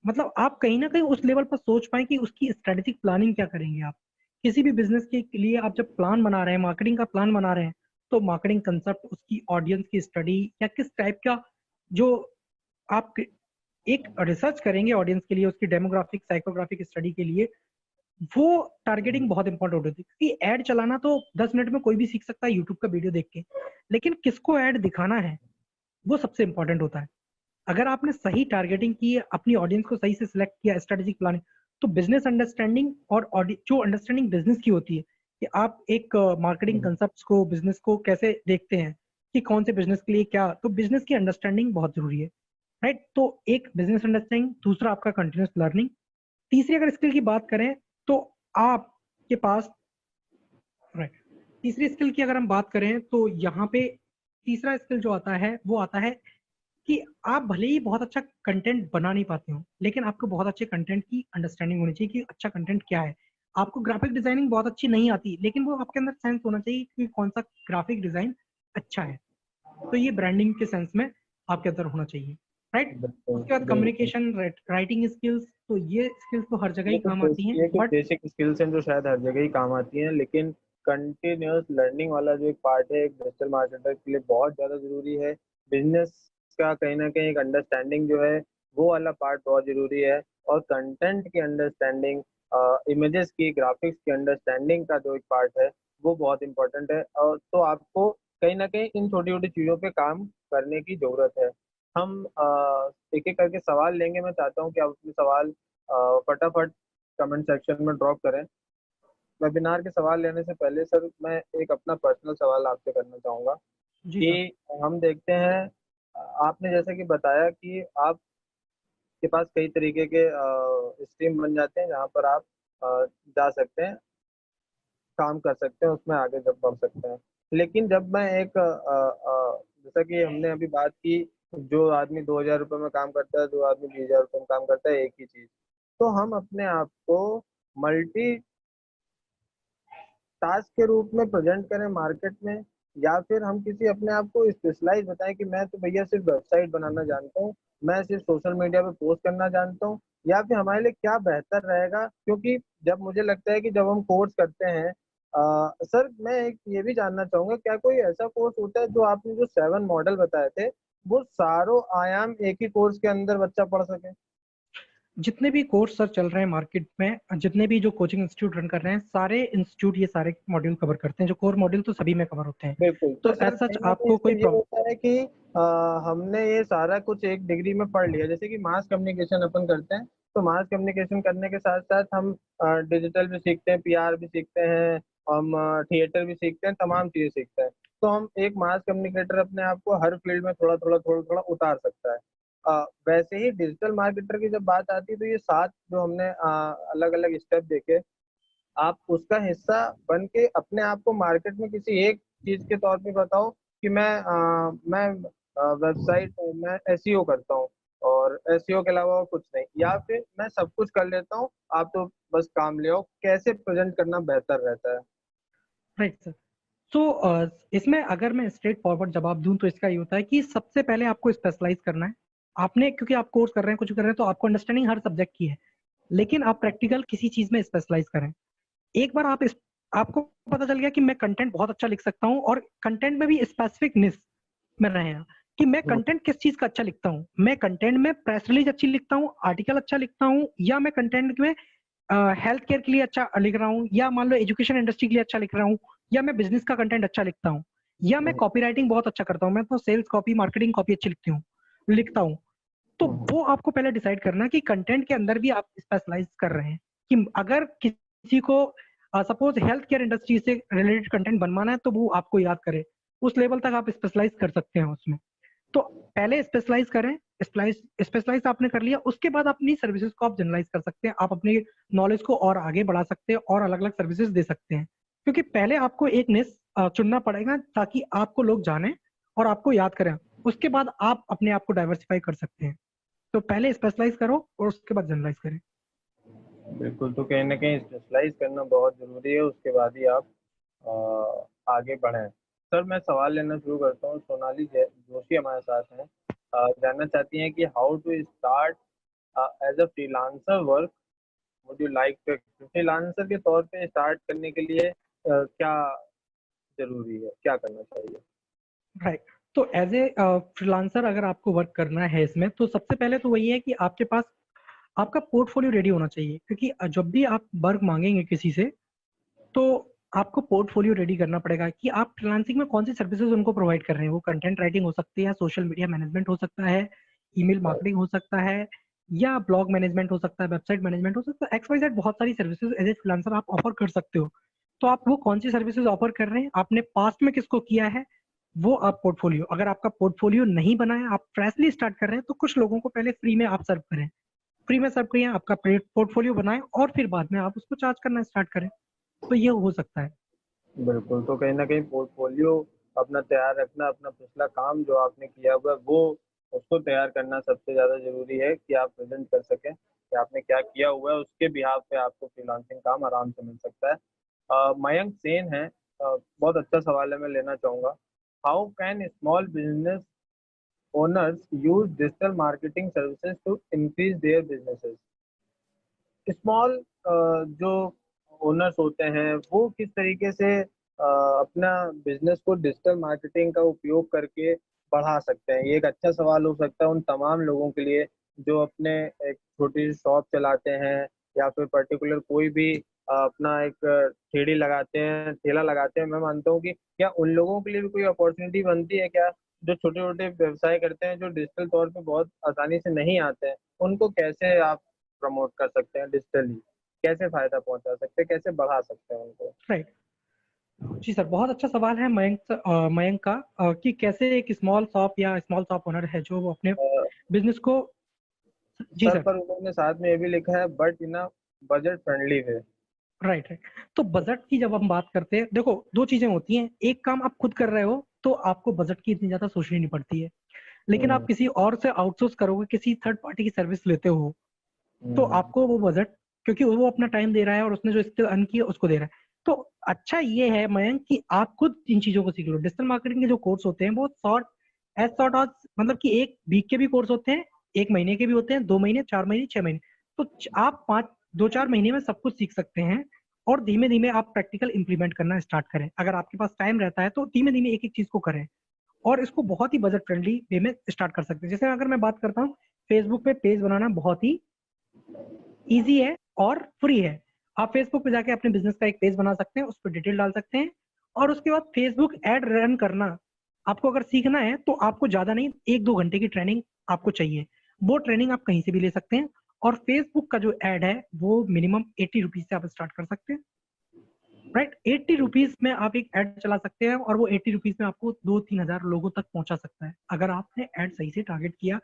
मतलब आप कहीं ना कहीं उस लेवल पर सोच पाए कि उसकी स्ट्रेटेजिक प्लानिंग क्या करेंगे आप। किसी भी बिजनेस के लिए आप जब प्लान बना रहे हैं, मार्केटिंग का प्लान बना रहे हैं, तो मार्केटिंग कंसेप्ट, उसकी ऑडियंस की स्टडी या किस टाइप का जो आप एक रिसर्च करेंगे ऑडियंस के लिए, उसकी डेमोग्राफिक साइकोग्राफिक स्टडी के लिए, वो टारगेटिंग बहुत इंपॉर्टेंट होती है। क्योंकि ऐड चलाना तो 10 मिनट में कोई भी सीख सकता है यूट्यूब का वीडियो देख के, लेकिन किसको ऐड दिखाना है वो सबसे इंपॉर्टेंट होता है। अगर आपने सही टारगेटिंग की, अपनी ऑडियंस को सही से सिलेक्ट किया, स्ट्रेटेजिक प्लानिंग, तो बिजनेस अंडरस्टैंडिंग और जो अंडरस्टैंडिंग बिजनेस की होती है कि आप एक मार्केटिंग कंसेप्ट को, बिजनेस को कैसे देखते हैं कि कौन से बिजनेस के लिए क्या, तो बिजनेस की अंडरस्टैंडिंग बहुत जरूरी है, राइट। तो एक बिजनेस अंडरस्टैंडिंग, दूसरा आपका कंटिन्यूस लर्निंग। तीसरी अगर स्किल की बात करें तो आपके पास, राइट, तीसरी स्किल की अगर हम बात करें तो यहाँ पे तीसरा स्किल जो आता है वो आता है कि आप भले ही बहुत अच्छा कंटेंट बना नहीं पाते हो, लेकिन आपको बहुत अच्छे कंटेंट की अंडरस्टैंडिंग होनी चाहिए कि अच्छा कंटेंट क्या है। आपको ग्राफिक डिजाइनिंग बहुत अच्छी नहीं आती, लेकिन वो आपके अंदर सेंस होना चाहिए कि कौन सा ग्राफिक डिजाइन अच्छा है। तो ये ब्रांडिंग के सेंस में आपके अंदर होना चाहिए, राइट। बिल्कुल उसके बाद बिल्कुल। कम्युनिकेशन, राइटिंग स्किल्स, तो ये स्किल्स तो हर जगह ही काम आती हैं, ये कुछ बट बेसिक स्किल्स हैं जो शायद हर जगह ही काम आती हैं, लेकिन कंटिन्यूअस लर्निंग वाला जो एक पार्ट है एक डिजिटल मार्केटर के लिए बहुत ज़्यादा ज़रूरी है। बिजनेस का कहीं ना कहीं एक अंडरस्टैंडिंग जो है वो वाला पार्ट बहुत ज़रूरी है, और कंटेंट की अंडरस्टैंडिंग, इमेजेस की, ग्राफिक्स की अंडरस्टैंडिंग का जो एक पार्ट है वो बहुत इंपॉर्टेंट है। और तो आपको कहीं ना कहीं इन छोटी छोटी चीज़ों पे काम करने की ज़रूरत है। हम एक एक करके सवाल लेंगे, मैं चाहता हूँ कि आप अपने सवाल फटाफट कमेंट सेक्शन में ड्रॉप करें। वेबिनार के सवाल लेने से पहले सर मैं एक अपना पर्सनल सवाल आपसे करना चाहूँगा जी कि सर। हम देखते हैं, आपने जैसे कि बताया कि आपके पास कई तरीके के स्ट्रीम बन जाते हैं जहाँ पर आप जा सकते हैं, काम कर सकते हैं, उसमें आगे जब बढ़ सकते हैं। लेकिन जब मैं एक जैसा कि हमने अभी बात की, जो आदमी 2,000 रुपये में काम करता है, जो आदमी 20,000 रुपये में काम करता है, एक ही चीज, तो हम अपने आप को मल्टी टास्क के रूप में प्रेजेंट करें मार्केट में, या फिर हम किसी अपने आप को स्पेशलाइज बताएं कि मैं तो भैया सिर्फ वेबसाइट बनाना जानता हूँ, मैं सिर्फ सोशल मीडिया पे पोस्ट करना जानता हूँ, या फिर हमारे लिए क्या बेहतर रहेगा? क्योंकि जब मुझे लगता है कि जब हम कोर्स करते हैं, सर मैं एक ये भी जानना चाहूंगा, क्या कोई ऐसा कोर्स होता है जो आपने जो 7 मॉडल बताए थे वो सारों आयाम एक ही कोर्स के अंदर बच्चा पढ़ सके? जितने भी कोर्स सर चल रहे हैं मार्केट में, जितने भी जो कोचिंग इंस्टीट्यूट रन कर रहे हैं, सारे इंस्टीट्यूट ये सारे मॉड्यूल कवर करते हैं, जो कोर मॉड्यूल तो सभी में कवर होते हैं। बिल्कुल, तो तो सर एज सच कहीं ना कहीं आपको इससे कोई ये होता है कि हमने ये सारा कुछ एक डिग्री में पढ़ लिया, जैसे कि मास कम्युनिकेशन अपन करते हैं, तो मास कम्युनिकेशन करने के साथ साथ हम डिजिटल भी सीखते हैं, पीआर भी सीखते हैं, हम थिएटर भी सीखते हैं, तमाम चीजें सीखते हैं। तो हम एक मास कम्युनिकेटर अपने आप को हर फील्ड में थोड़ा थोड़ा उतार सकता है। वैसे ही डिजिटल मार्केटर की जब बात आती है तो ये 7 जो हमने अलग अलग स्टेप देखे, आप उसका हिस्सा बन के अपने आप को मार्केट में किसी एक चीज के तौर पे बताओ कि मैं वेबसाइट मैं एसईओ करता हूँ और एसईओ के अलावा और कुछ नहीं, या फिर मैं सब कुछ कर लेता हूँ, आप तो बस काम ले आओ। कैसे प्रेजेंट करना बेहतर रहता है? Right sir. सो इसमें अगर मैं स्ट्रेट फॉरवर्ड जवाब दूं तो इसका ये होता है कि सबसे पहले आपको स्पेशलाइज करना है। आपने, क्योंकि आप कोर्स कर रहे हैं, कुछ कर रहे हैं, तो आपको अंडरस्टैंडिंग हर सब्जेक्ट की है, लेकिन आप प्रैक्टिकल किसी चीज में स्पेशलाइज करें। एक बार आपको पता चल गया कि मैं कंटेंट बहुत अच्छा लिख सकता हूँ, और कंटेंट में भी स्पेसिफिक निश में रहे हैं कि मैं कंटेंट किस चीज का अच्छा लिखता हूँ। मैं कंटेंट में प्रेस रिलीज अच्छी लिखता हूँ, आर्टिकल अच्छा लिखता हूँ, या मैं कंटेंट में हेल्थ केयर के लिए अच्छा लिख रहा हूँ, या मान लो एजुकेशन इंडस्ट्री के लिए अच्छा लिख रहा हूँ, या मैं बिजनेस का कंटेंट अच्छा लिखता हूँ, या मैं कॉपी राइटिंग बहुत अच्छा करता हूँ, मैं तो सेल्स कॉपी, मार्केटिंग कॉपी अच्छी लिखता हूँ। तो वो आपको पहले डिसाइड करना कि कंटेंट के अंदर भी आप स्पेशलाइज कर रहे हैं। कि अगर किसी को सपोज हेल्थ केयर इंडस्ट्री से रिलेटेड कंटेंट बनवाना है तो वो आपको याद करे, उस लेवल तक आप स्पेशलाइज कर सकते हैं उसमें। तो पहले स्पेशलाइज करें। स्पेशलाइज आपने कर लिया, उसके बाद अपनी सर्विसेज को आप जनरलाइज कर सकते हैं, आप अपनी नॉलेज को और आगे बढ़ा सकते हैं और अलग अलग सर्विसेज दे सकते हैं। क्योंकि पहले आपको एक निश चुनना पड़ेगा ताकि आपको लोग जाने और आपको याद करें, उसके बाद आप अपने आप को डाइवर्सिफाई कर सकते हैं। तो पहले स्पेशलाइज करो और उसके बाद जनरलाइज करें। बिल्कुल, तो कहीं ना कहीं स्पेशलाइज करना बहुत जरूरी है, उसके बाद ही आप आगे बढ़ें। सर, मैं सवाल लेना शुरू करता हूँ। सोनाली जोशी हमारे साथ हैं, जानना चाहती हैं कि how to start as a freelancer work. Would you like to, freelancer के तौर पे स्टार्ट करने के लिए क्या जरूरी है, क्या करना चाहिए? राइट। तो एज ए फ्रीलांसर अगर आपको वर्क करना है इसमें, तो सबसे पहले तो वही है कि आपके पास आपका पोर्टफोलियो रेडी होना चाहिए। क्योंकि जब भी आप वर्क मांगेंगे किसी से, तो आपको पोर्टफोलियो रेडी करना पड़ेगा कि आप फ्रीलांसिंग में कौन सी सर्विसेज उनको प्रोवाइड कर रहे हैं। वो कंटेंट राइटिंग हो सकती है, सोशल मीडिया मैनेजमेंट हो सकता है, ईमेल मार्केटिंग हो सकता है, या ब्लॉग मैनेजमेंट हो सकता है, वेबसाइट मैनेजमेंट हो सकता है, एक्स वाई जेड बहुत सारी सर्विसेज एज ए फ्रीलांसर आप ऑफर कर सकते हो। तो आप वो कौन सी सर्विसेज ऑफर कर रहे हैं, आपने पास्ट में किसको किया है, वो आप पोर्टफोलियो, अगर आपका पोर्टफोलियो नहीं बना है, आप फ्रेशली स्टार्ट कर रहे हैं, तो कुछ लोगों को पहले फ्री में आप सर्व करें। फ्री में सर्व करिए, आपका पोर्टफोलियो बनाएं, और फिर बाद में आप उसको चार्ज करना स्टार्ट करें। तो ये हो सकता है। बिल्कुल, तो कहीं ना कहीं पोर्टफोलियो अपना तैयार रखना, अपना पिछला काम जो आपने किया हुआ है वो उसको तैयार करना सबसे ज़्यादा ज़रूरी है कि आप प्रेजेंट कर सकें कि आपने क्या किया हुआ है। उसके बिहाफ पे आपको फ्रीलांसिंग काम आराम से मिल सकता है। मयंक सेन है, बहुत अच्छा सवाल है, मैं लेना चाहूँगा। How can small business owners use digital marketing services to increase their businesses? Small जो ओनर्स होते हैं वो किस तरीके से अपना बिजनेस को डिजिटल मार्केटिंग का उपयोग करके बढ़ा सकते हैं? ये एक अच्छा सवाल हो सकता है उन तमाम लोगों के लिए जो अपने एक छोटी सी शॉप चलाते हैं, या फिर पर्टिकुलर कोई भी अपना एक ठेली लगाते हैं, ठेला लगाते हैं। मैं मानता हूँ कि क्या उन लोगों के लिए भी कोई अपॉर्चुनिटी बनती है क्या, जो छोटे छोटे व्यवसाय करते हैं, जो डिजिटल तौर पे बहुत आसानी से नहीं आते हैं? उनको कैसे आप प्रमोट कर सकते हैं डिजिटली? कैसे फायदा पहुंचा सकते हैं, कैसे बढ़ा सकते हैं उनको? राइट। जी सर, बहुत अच्छा सवाल है मयंक का, कि कैसे एक स्मॉल शॉप या स्मॉल शॉप ओनर है जो वो अपने अ, बिजनेस को। जी सर, सर। पर उन्होंने साथ में ये भी लिखा है, but in a budget friendly way. Right right. तो बजट की जब हम बात करते हैं, देखो दो चीजें होती हैं। एक काम आप खुद कर रहे हो तो आपको बजट की इतनी ज्यादा सोचनी नहीं पड़ती है, लेकिन आप हम्म। किसी और से आउटसोर्स करोगे, किसी थर्ड पार्टी की सर्विस लेते हो, तो हम्म। आपको वो बजट, क्योंकि वो अपना टाइम दे रहा है और उसने जो स्किल अर्न की है उसको दे रहा है। तो अच्छा ये है मयंक कि आप खुद इन चीजों को सीख लो। डिजिटल मार्केटिंग के जो कोर्स होते हैं बहुत शॉर्ट आज, मतलब कि एक वीक के भी कोर्स होते हैं, एक महीने के भी होते हैं, 2 महीने, 4 महीने, 6 महीने। तो आप 2-4 महीने में सब कुछ सीख सकते हैं, और धीमे धीमे आप प्रैक्टिकल इंप्लीमेंट करना स्टार्ट करें। अगर आपके पास टाइम रहता है तो धीमे धीमे एक एक चीज को करें, और इसको बहुत ही बजट फ्रेंडली वे में स्टार्ट कर सकते हैं। जैसे अगर मैं बात करता हूँ, फेसबुक पे पेज बनाना बहुत ही इजी है और फ्री है। आप फेसबुक पे जाके अपने बिजनेस का एक पेज बना सकते हैं, उस पर डिटेल डाल सकते हैं, और उसके बाद फेसबुक एड रन करना आपको अगर सीखना है तो आपको ज्यादा नहीं, 1-2 घंटे की ट्रेनिंग आपको चाहिए। वो ट्रेनिंग आप कहीं से भी ले सकते हैं, और फेसबुक का जो एड है वो मिनिमम 80 रुपीज से आप स्टार्ट कर सकते हैं, राइट। 80 रुपीज में आप एक एड चला सकते हैं और वो 80 रुपीज में आपको 2-3 हजार लोगों तक पहुंचा सकता है अगर आपने एड सही से टारगेट किया,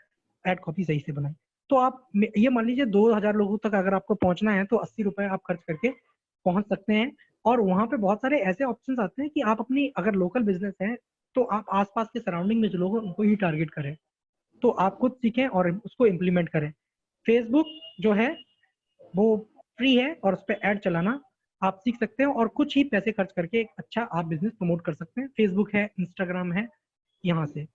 एड कॉपी सही से बनाई। तो आप ये मान लीजिए 2000 लोगों तक अगर आपको पहुंचना है तो 80 रुपए आप खर्च करके पहुंच सकते हैं। और वहां पे बहुत सारे ऐसे ऑप्शंस आते हैं कि आप अपनी अगर लोकल बिजनेस है तो आप आसपास के सराउंडिंग में जो लोग हैं उनको ही टारगेट करें, तो आप खुद सीखें और उसको इम्प्लीमेंट करें। फेसबुक जो है वो फ्री है और उस पर ऐड चलाना आप सीख सकते हैं और कुछ ही पैसे खर्च करके एक अच्छा आप बिजनेस प्रमोट कर सकते हैं। फेसबुक है, इंस्टाग्राम है, यहाँ से,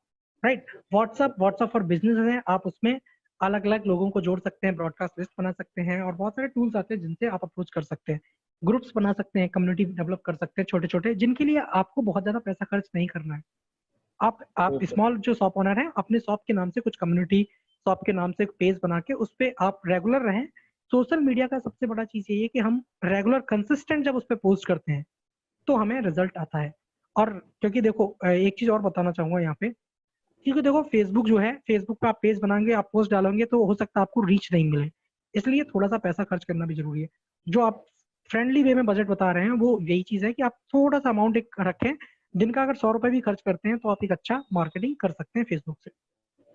राइट। व्हाट्सअप फॉर बिजनेस है, आप उसमें अलग अलग लोगों को जोड़ सकते हैं, ब्रॉडकास्ट लिस्ट बना सकते हैं और बहुत सारे टूल्स आते हैं जिनसे आप अप्रोच कर सकते हैं, ग्रुप्स बना सकते हैं, कम्युनिटी डेवलप कर सकते हैं छोटे छोटे, जिनके लिए आपको बहुत ज्यादा पैसा खर्च नहीं करना है। आप बिल्कुल स्मॉल जो शॉप ओनर है अपने शॉप के नाम से कुछ कम्युनिटी शॉप के नाम से एक पेज बना के उस पर आप रेगुलर रहें। सोशल मीडिया का सबसे बड़ा चीज ये है कि हम रेगुलर कंसिस्टेंट जब उस पर पोस्ट करते हैं तो हमें रिजल्ट आता है। और क्योंकि देखो एक चीज और बताना चाहूंगा यहाँ पे, क्योंकि देखो फेसबुक जो है, फेसबुक पे आप पेज बनाएंगे, आप पोस्ट डालोगे तो हो सकता है आपको रीच नहीं मिले, इसलिए थोड़ा सा पैसा खर्च करना भी जरूरी है। जो आप फ्रेंडली वे में बजट बता रहे हैं वो यही चीज है कि आप थोड़ा सा अमाउंट एक रखें, दिन का अगर 100 रुपए भी खर्च करते हैं तो आप एक अच्छा मार्केटिंग कर सकते हैं फेसबुक से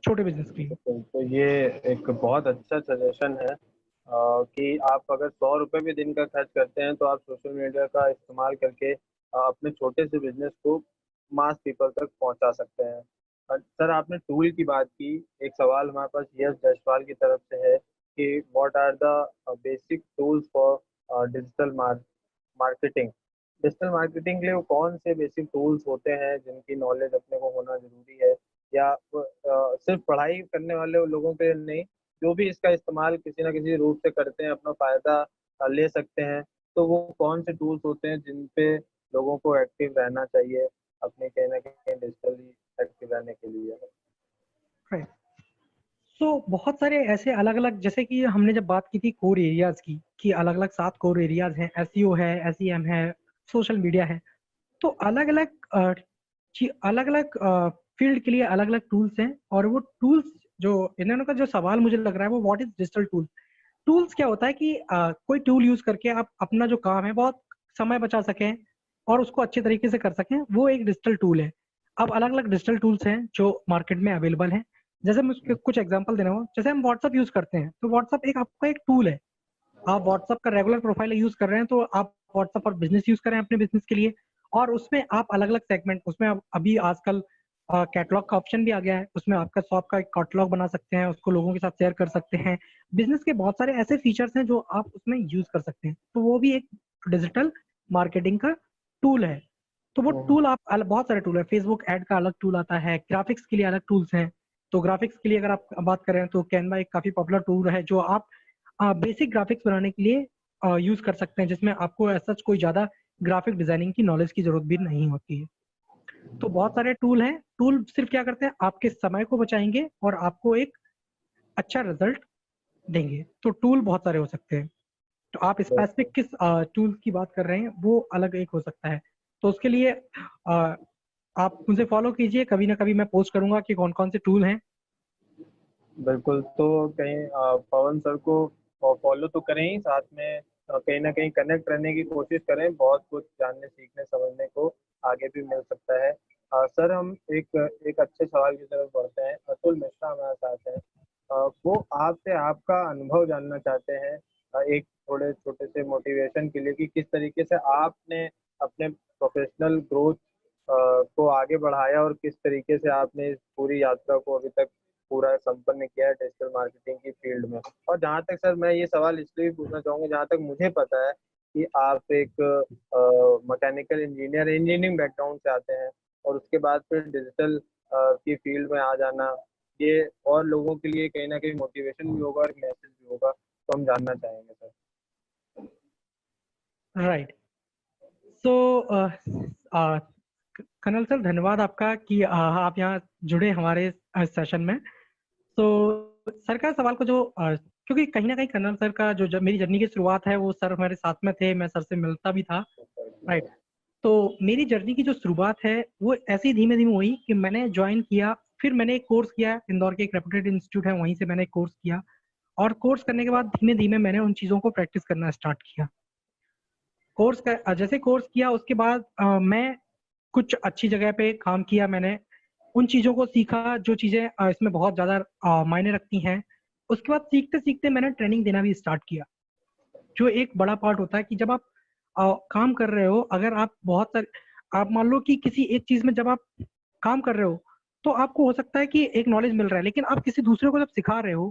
छोटे बिजनेस के लिए। तो ये एक बहुत अच्छा सजेशन है कि आप अगर 100 रुपये भी दिन का खर्च करते हैं तो आप सोशल मीडिया का इस्तेमाल करके अपने छोटे से बिजनेस को मास पीपल तक पहुंचा सकते हैं। सर आपने टूल की बात की, एक सवाल हमारे पास यश जायसवाल की तरफ से है कि what are the basic tools for digital marketing. Digital marketing के लिए वो कौन से बेसिक टूल्स होते हैं जिनकी नॉलेज अपने को होना जरूरी है, या सिर्फ पढ़ाई करने वाले लोगों के नहीं, जो भी इसका इस्तेमाल किसी ना किसी रूप से करते हैं अपना फायदा ले सकते हैं, तो वो कौन से टूल्स होते हैं जिन पे लोगों को एक्टिव रहना चाहिए अपने कहीं ना कहीं डिजिटली एक्टिव रहने के लिए। राइट। तो बहुत सारे ऐसे अलग अलग, जैसे कि हमने जब बात की थी कोर एरियाज की, कि अलग अलग 7 कोर एरियाज हैं, एसईओ है, एसईएम है, सोशल मीडिया है। तो अलग अलग अलग अलग फील्ड के लिए अलग अलग टूल्स हैं। और वो टूल्स जो इन्होंने का जो सवाल मुझे लग रहा है वो what is digital tool. Tools क्या होता है कि कोई टूल यूज करके आप अपना जो काम है बहुत समय बचा सकें और उसको अच्छे तरीके से कर सकें, वो एक डिजिटल टूल है। अब अलग अलग डिजिटल टूल्स हैं जो मार्केट में अवेलेबल हैं। जैसे मैं उसके कुछ एग्जांपल देना हूँ, जैसे हम व्हाट्सअप यूज करते हैं तो व्हाट्सअप एक आपका एक टूल है। आप व्हाट्सअप का रेगुलर प्रोफाइल यूज कर रहे हैं तो आप व्हाट्सअप और बिजनेस यूज करें अपने बिजनेस के लिए। और उसमें आप अलग अलग सेगमेंट, उसमें अभी आजकल कैटलॉग का ऑप्शन भी आ गया है, उसमें आपका शॉप का एक कैटलॉग बना सकते हैं, उसको लोगों के साथ शेयर कर सकते हैं। बिजनेस के बहुत सारे ऐसे फीचर्स हैं जो आप उसमें यूज कर सकते हैं, तो वो भी एक डिजिटल मार्केटिंग का टूल है। तो वो टूल आप बहुत सारे टूल है, फेसबुक एड का अलग टूल आता है, ग्राफिक्स के लिए अलग टूल्स हैं। तो ग्राफिक्स के लिए अगर आप बात करें तो कैनवा एक काफी पॉपुलर टूल है जो आप बेसिक ग्राफिक्स बनाने के लिए यूज कर सकते हैं, जिसमें आपको ऐसा कोई ज्यादा ग्राफिक डिजाइनिंग की नॉलेज की जरूरत भी नहीं होती है। तो बहुत सारे टूल हैं। टूल सिर्फ क्या करते हैं, आपके समय को बचाएंगे और आपको एक अच्छा रिजल्ट देंगे। तो टूल बहुत सारे हो सकते हैं। तो आप स्पेसिफिक किस टूल की बात कर रहे हैं वो अलग एक हो सकता है। तो उसके लिए आप मुझे फॉलो कीजिए, कभी ना कभी मैं पोस्ट करूंगा कि कौन कौन से टूल हैं। बिल्कुल, तो कहीं पवन सर को फॉलो तो करें ही, साथ में कहीं ना कहीं कनेक्ट रहने की कोशिश करें, बहुत कुछ जानने सीखने समझने को आगे भी मिल सकता है। सर हम एक एक अच्छे सवाल की तरफ बढ़ते हैं। अतुल मिश्रा हमारे साथ हैं। वो आपसे आपका अनुभव जानना चाहते हैं, एक थोड़े छोटे से मोटिवेशन के लिए, कि किस तरीके से आपने अपने प्रोफेशनल ग्रोथ को आगे बढ़ाया और किस तरीके से आपने इस पूरी यात्रा को अभी तक पूरा संपन्न किया है डिजिटल मार्केटिंग की फील्ड में। और जहाँ तक सर मैं ये सवाल इसलिए भी पूछना चाहूंगा, जहाँ तक मुझे पता है कि आप एक मैकेनिकल इंजीनियर, इंजीनियरिंग बैकग्राउंड से आते हैं और उसके बाद फिर डिजिटल की फील्ड में आ जाना, ये और लोगों के लिए कहीं ना कहीं मोटिवेशन भी होगा और मैसेज भी होगा, तो हम जानना चाहेंगे सर। राइट। सो कनल सर, धन्यवाद आपका कि आप यहाँ जुड़े हमारे सेशन में। तो सर का सवाल को जो क्योंकि कहीं ना कहीं कन्नल सर का जो मेरी जर्नी की शुरुआत है वो सर हमारे साथ में थे, मैं सर से मिलता भी था, राइट। तो मेरी जर्नी की जो शुरुआत है वो ऐसे ही धीमे धीमे हुई कि मैंने ज्वाइन किया, फिर मैंने एक कोर्स किया इंदौर के एक रेपुटेड इंस्टीट्यूट है वहीं से मैंने एक कोर्स किया। और कोर्स करने के बाद धीमे धीमे मैंने उन चीज़ों को प्रैक्टिस करना स्टार्ट किया। जैसे कोर्स किया उसके बाद मैं कुछ अच्छी जगह पे काम किया मैंने, उन चीज़ों को सीखा जो चीज़ें इसमें बहुत ज़्यादा मायने रखती हैं। उसके बाद सीखते-सीखते मैंने ट्रेनिंग देना भी स्टार्ट किया, जो एक बड़ा पार्ट होता है कि जब आप काम कर रहे हो, अगर आप बहुत सारे आप मान लो कि किसी एक चीज़ में जब आप काम कर रहे हो, तो आपको हो सकता है कि एक नॉलेज मिल रहा है, लेकिन आप किसी दूसरे को जब सिखा रहे हो,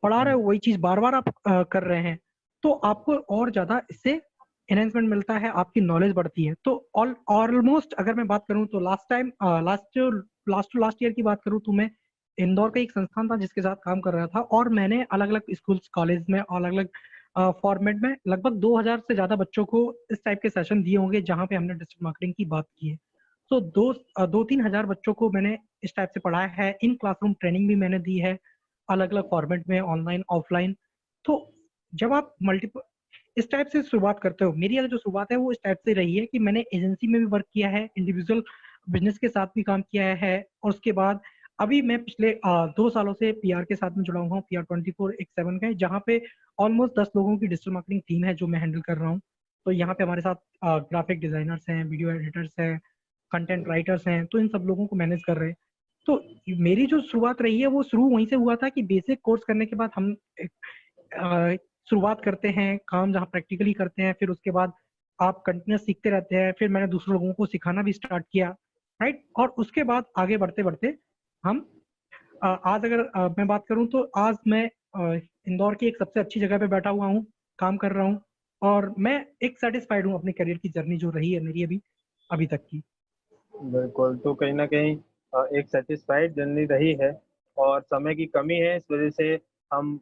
पढ़ा रहे हो, वही चीज़ बार-बार आप कर रहे हैं, तो आपको और ज़्यादा इससे एनहांसमेंट मिलता है, आपकी नॉलेज बढ़ती है। तो ऑलमोस्ट अगर मैं बात करूँ तो लास्ट टू लास्ट ईयर की बात करूँ तो मैं इंदौर का एक संस्थान था जिसके साथ काम कर रहा था और मैंने अलग-अलग स्कूल्स, कॉलेज में अलग-अलग फॉर्मेट में लगभग 2000 से ज़्यादा बच्चों को इस टाइप के सेशन दिए होंगे जहाँ पे हमने डिजिटल मार्केटिंग की बात की है। तो 2-3 हज़ार बच्चों को मैंने इस टाइप से पढ़ाया है, इन क्लासरूम ट्रेनिंग भी मैंने दी है, अलग-अलग फॉर्मेट में ऑनलाइन, ऑफलाइन। तो जब आप मल्टीपल इस टाइप से शुरुआत करते हो, मेरी अगर जो शुरुआत है वो इस टाइप से रही है कि मैंने एजेंसी में भी वर्क किया है, इंडिविजुअल बिज़नेस के साथ भी काम किया है और उसके बाद अभी मैं पिछले 2 सालों से पीआर के साथ में जुड़ा हुआ हूँ, पीआर 24 एक 7 का है, जहाँ पे ऑलमोस्ट 10 लोगों की डिजिटल मार्केटिंग टीम है जो मैं हैंडल कर रहा हूँ। तो यहाँ पे हमारे साथ ग्राफिक डिज़ाइनर्स हैं, वीडियो एडिटर्स हैं, कंटेंट राइटर्स हैं, तो इन सब लोगों को मैनेज कर रहे हैं। तो मेरी जो शुरुआत रही है वो शुरू वहीं से हुआ था कि बेसिक कोर्स करने के बाद हम एक शुरुआत करते हैं, काम जहाँ प्रैक्टिकली करते हैं, फिर उसके बाद आप कंटिन्यूअस सीखते रहते हैं, फिर मैंने दूसरे लोगों को सिखाना भी स्टार्ट किया, राइट? और उसके बाद आगे बढ़ते-बढ़ते हम आज अगर मैं बात करूँ तो आज मैं इंदौर की एक सबसे अच्छी जगह पे बैठा हुआ हूँ, काम कर रहा हूँ और मैं एक सैटिस्फाइड हूँ अपने करियर की जर्नी जो रही है मेरी अभी तक की। बिल्कुल, तो कहीं न कहीं एक सैटिस्फाइड जर्नी रही है और समय की कमी है, इस वज़ह से हम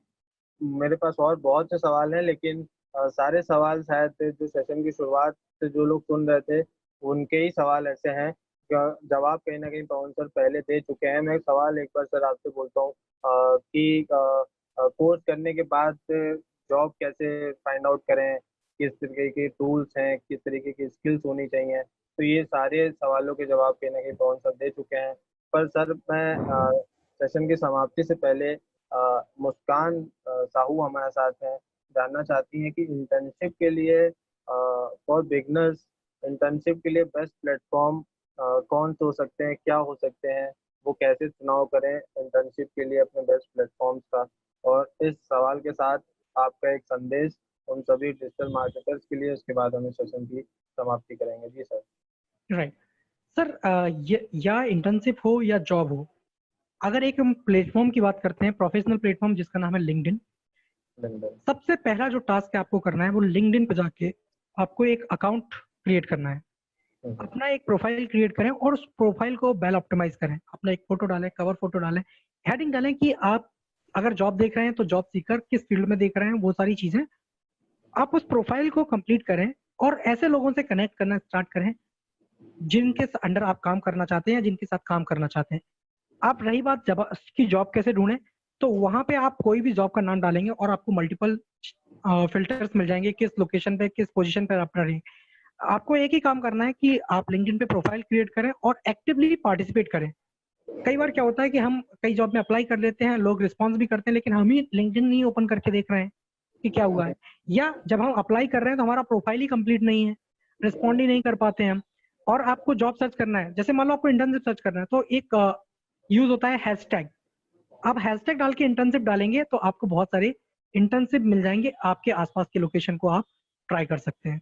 मेरे पास और बहुत से सवाल हैं, लेकिन सारे सवाल शायद जो सेशन की शुरुआत से जो लोग सुन रहे थे, उनके ही सवाल ऐसे हैं, जवाब कहीं न कहीं पवन सर पहले दे चुके हैं। मैं एक सवाल एक बार सर आपसे बोलता हूँ कि कोर्स करने के बाद जॉब कैसे फाइंड आउट करें? किस तरीके के टूल्स हैं, किस तरीके की स्किल्स होनी चाहिए? तो ये सारे सवालों के जवाब कहीं न कहीं पवन सर दे चुके हैं। पर सर मैं सेशन की समाप्ति से पहले मुस्कान साहू हमारे साथ हैं, जानना चाहती हैं कि इंटर्नशिप के लिए फॉर बिगिनर्स इंटर्नशिप के लिए बेस्ट प्लेटफ़ॉर्म कौन से हो सकते हैं, क्या हो सकते हैं? वो कैसे चुनाव करें इंटर्नशिप के लिए अपने बेस्ट प्लेटफ़ॉर्म्स का? और इस सवाल के साथ आपका एक संदेश उन सभी डिजिटल मार्केटर्स के लिए, उसके बाद हम इस सेशन की समाप्ति करेंगे। जी सर। राइट। सर य या इंटर्नशिप हो या जॉब हो, अगर एक हम प्लेटफ़ॉर्म की बात करते हैं, प्रोफ़ेशनल प्लेटफ़ॉर्म जिसका नाम है लिंक्डइन, धन्यवाद। सबसे पहला जो टास्क है आपको करना है वो लिंक्डइन पे जाके आपको एक अकाउंट क्रिएट करना है। हुँ, हुँ। अपना एक प्रोफाइल क्रिएट करें और उस प्रोफाइल को वेल ऑप्टिमाइज़ करें। अपना एक फ़ोटो डालें, कवर फ़ोटो डालें, हेडिंग डालें कि आप अगर जॉब देख रहे हैं तो जॉब सीकर किस फ़ील्ड में देख रहे हैं, वो सारी चीज़ें। आप उस प्रोफाइल को कंप्लीट करें और ऐसे लोगों से कनेक्ट करना स्टार्ट करें, जिनके अंडर आप काम करना चाहते हैं या जिनके साथ काम करना चाहते हैं। आप रही बात जब कि जॉब कैसे ढूँढें, तो वहाँ पे आप कोई भी जॉब का नाम डालेंगे और आपको मल्टीपल फ़िल्टर्स मिल जाएँगे, किस लोकेशन पे, किस पोज़ीशन पे आप रहें। आपको एक ही काम करना है कि आप लिंक्डइन पे प्रोफ़ाइल क्रिएट करें और एक्टिवली पार्टिसिपेट करें। कई बार क्या होता है कि हम कई जॉब में अप्लाई कर लेते हैं, लोग रिस्पॉन्स भी करते हैं, लेकिन हम ही लिंक्डइन नहीं ओपन करके देख रहे हैं कि क्या हुआ है। या जब हम अप्लाई कर रहे हैं तो हमारा प्रोफ़ाइल ही कंप्लीट नहीं है, रिस्पॉन्ड ही नहीं कर पाते हैं हम। और आपको जॉब सर्च करना है, जैसे मान लो आपको इंटर्नशिप सर्च करना है, तो एक यूज़ होता है हैशटैग। आप हैशटैग डाल के इंटर्नशिप डालेंगे तो आपको बहुत सारे इंटर्नशिप मिल जाएँगे, आपके आस-पास के लोकेशन को आप ट्राई कर सकते हैं।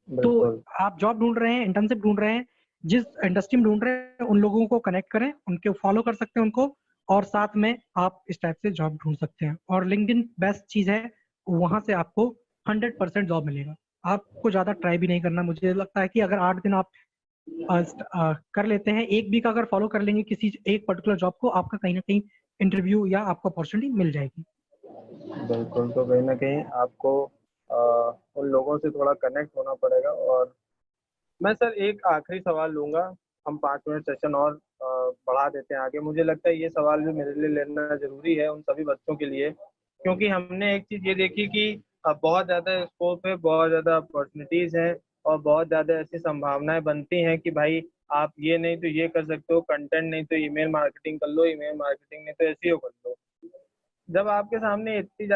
तो बिल्कुल। आप जॉब ढूँढ रहे हैं, इंटर्नशिप ढूँढ रहे हैं, जिस इंडस्ट्री में ढूँढ रहे हैं, उन लोगों को कनेक्ट करें, उनके फॉलो कर सकते हैं उनको और साथ में आप इस टाइप से जॉब ढूँढ सकते हैं। और लिंक्डइन बेस्ट चीज़ है, वहाँ से आपको 100% जॉब मिलेगा। आपको ज़्यादा ट्राई भी नहीं करना, मुझे लगता है कि अगर 8 दिन आप कर लेते हैं, 1 वीक अगर फॉलो कर लेंगे किसी एक पर्टिकुलर जॉब को, आपका कहीं न कहीं इंटरव्यू या आपको अपॉर्च्युनिटी मिल जाएगी। बिल्कुल, तो कहीं न कहीं आपको अ, उन लोगों से थोड़ा कनेक्ट होना पड़ेगा और मैं सर एक आखिरी सवाल लूँगा, हम 5 मिनट सेशन और बढ़ा देते हैं आगे। मुझे लगता है ये सवाल भी मेरे लिए लेना ज़रूरी है उन सभी बच्चों के लिए, क्योंकि हमने एक चीज़ ये देखी कि बहुत ज़्यादा स्कोप है, बहुत ज़्यादा अपॉर्च्युनिटीज़ हैं और बहुत ज़्यादा ऐसी संभावनाएँ बनती हैं कि भाई आप ये नहीं तो ये कर सकते हो, कंटेंट नहीं तो ईमेल मार्केटिंग कर लो, ईमेल मार्केटिंग नहीं तो एसईओ कर लो। जब आपके सामने इतनी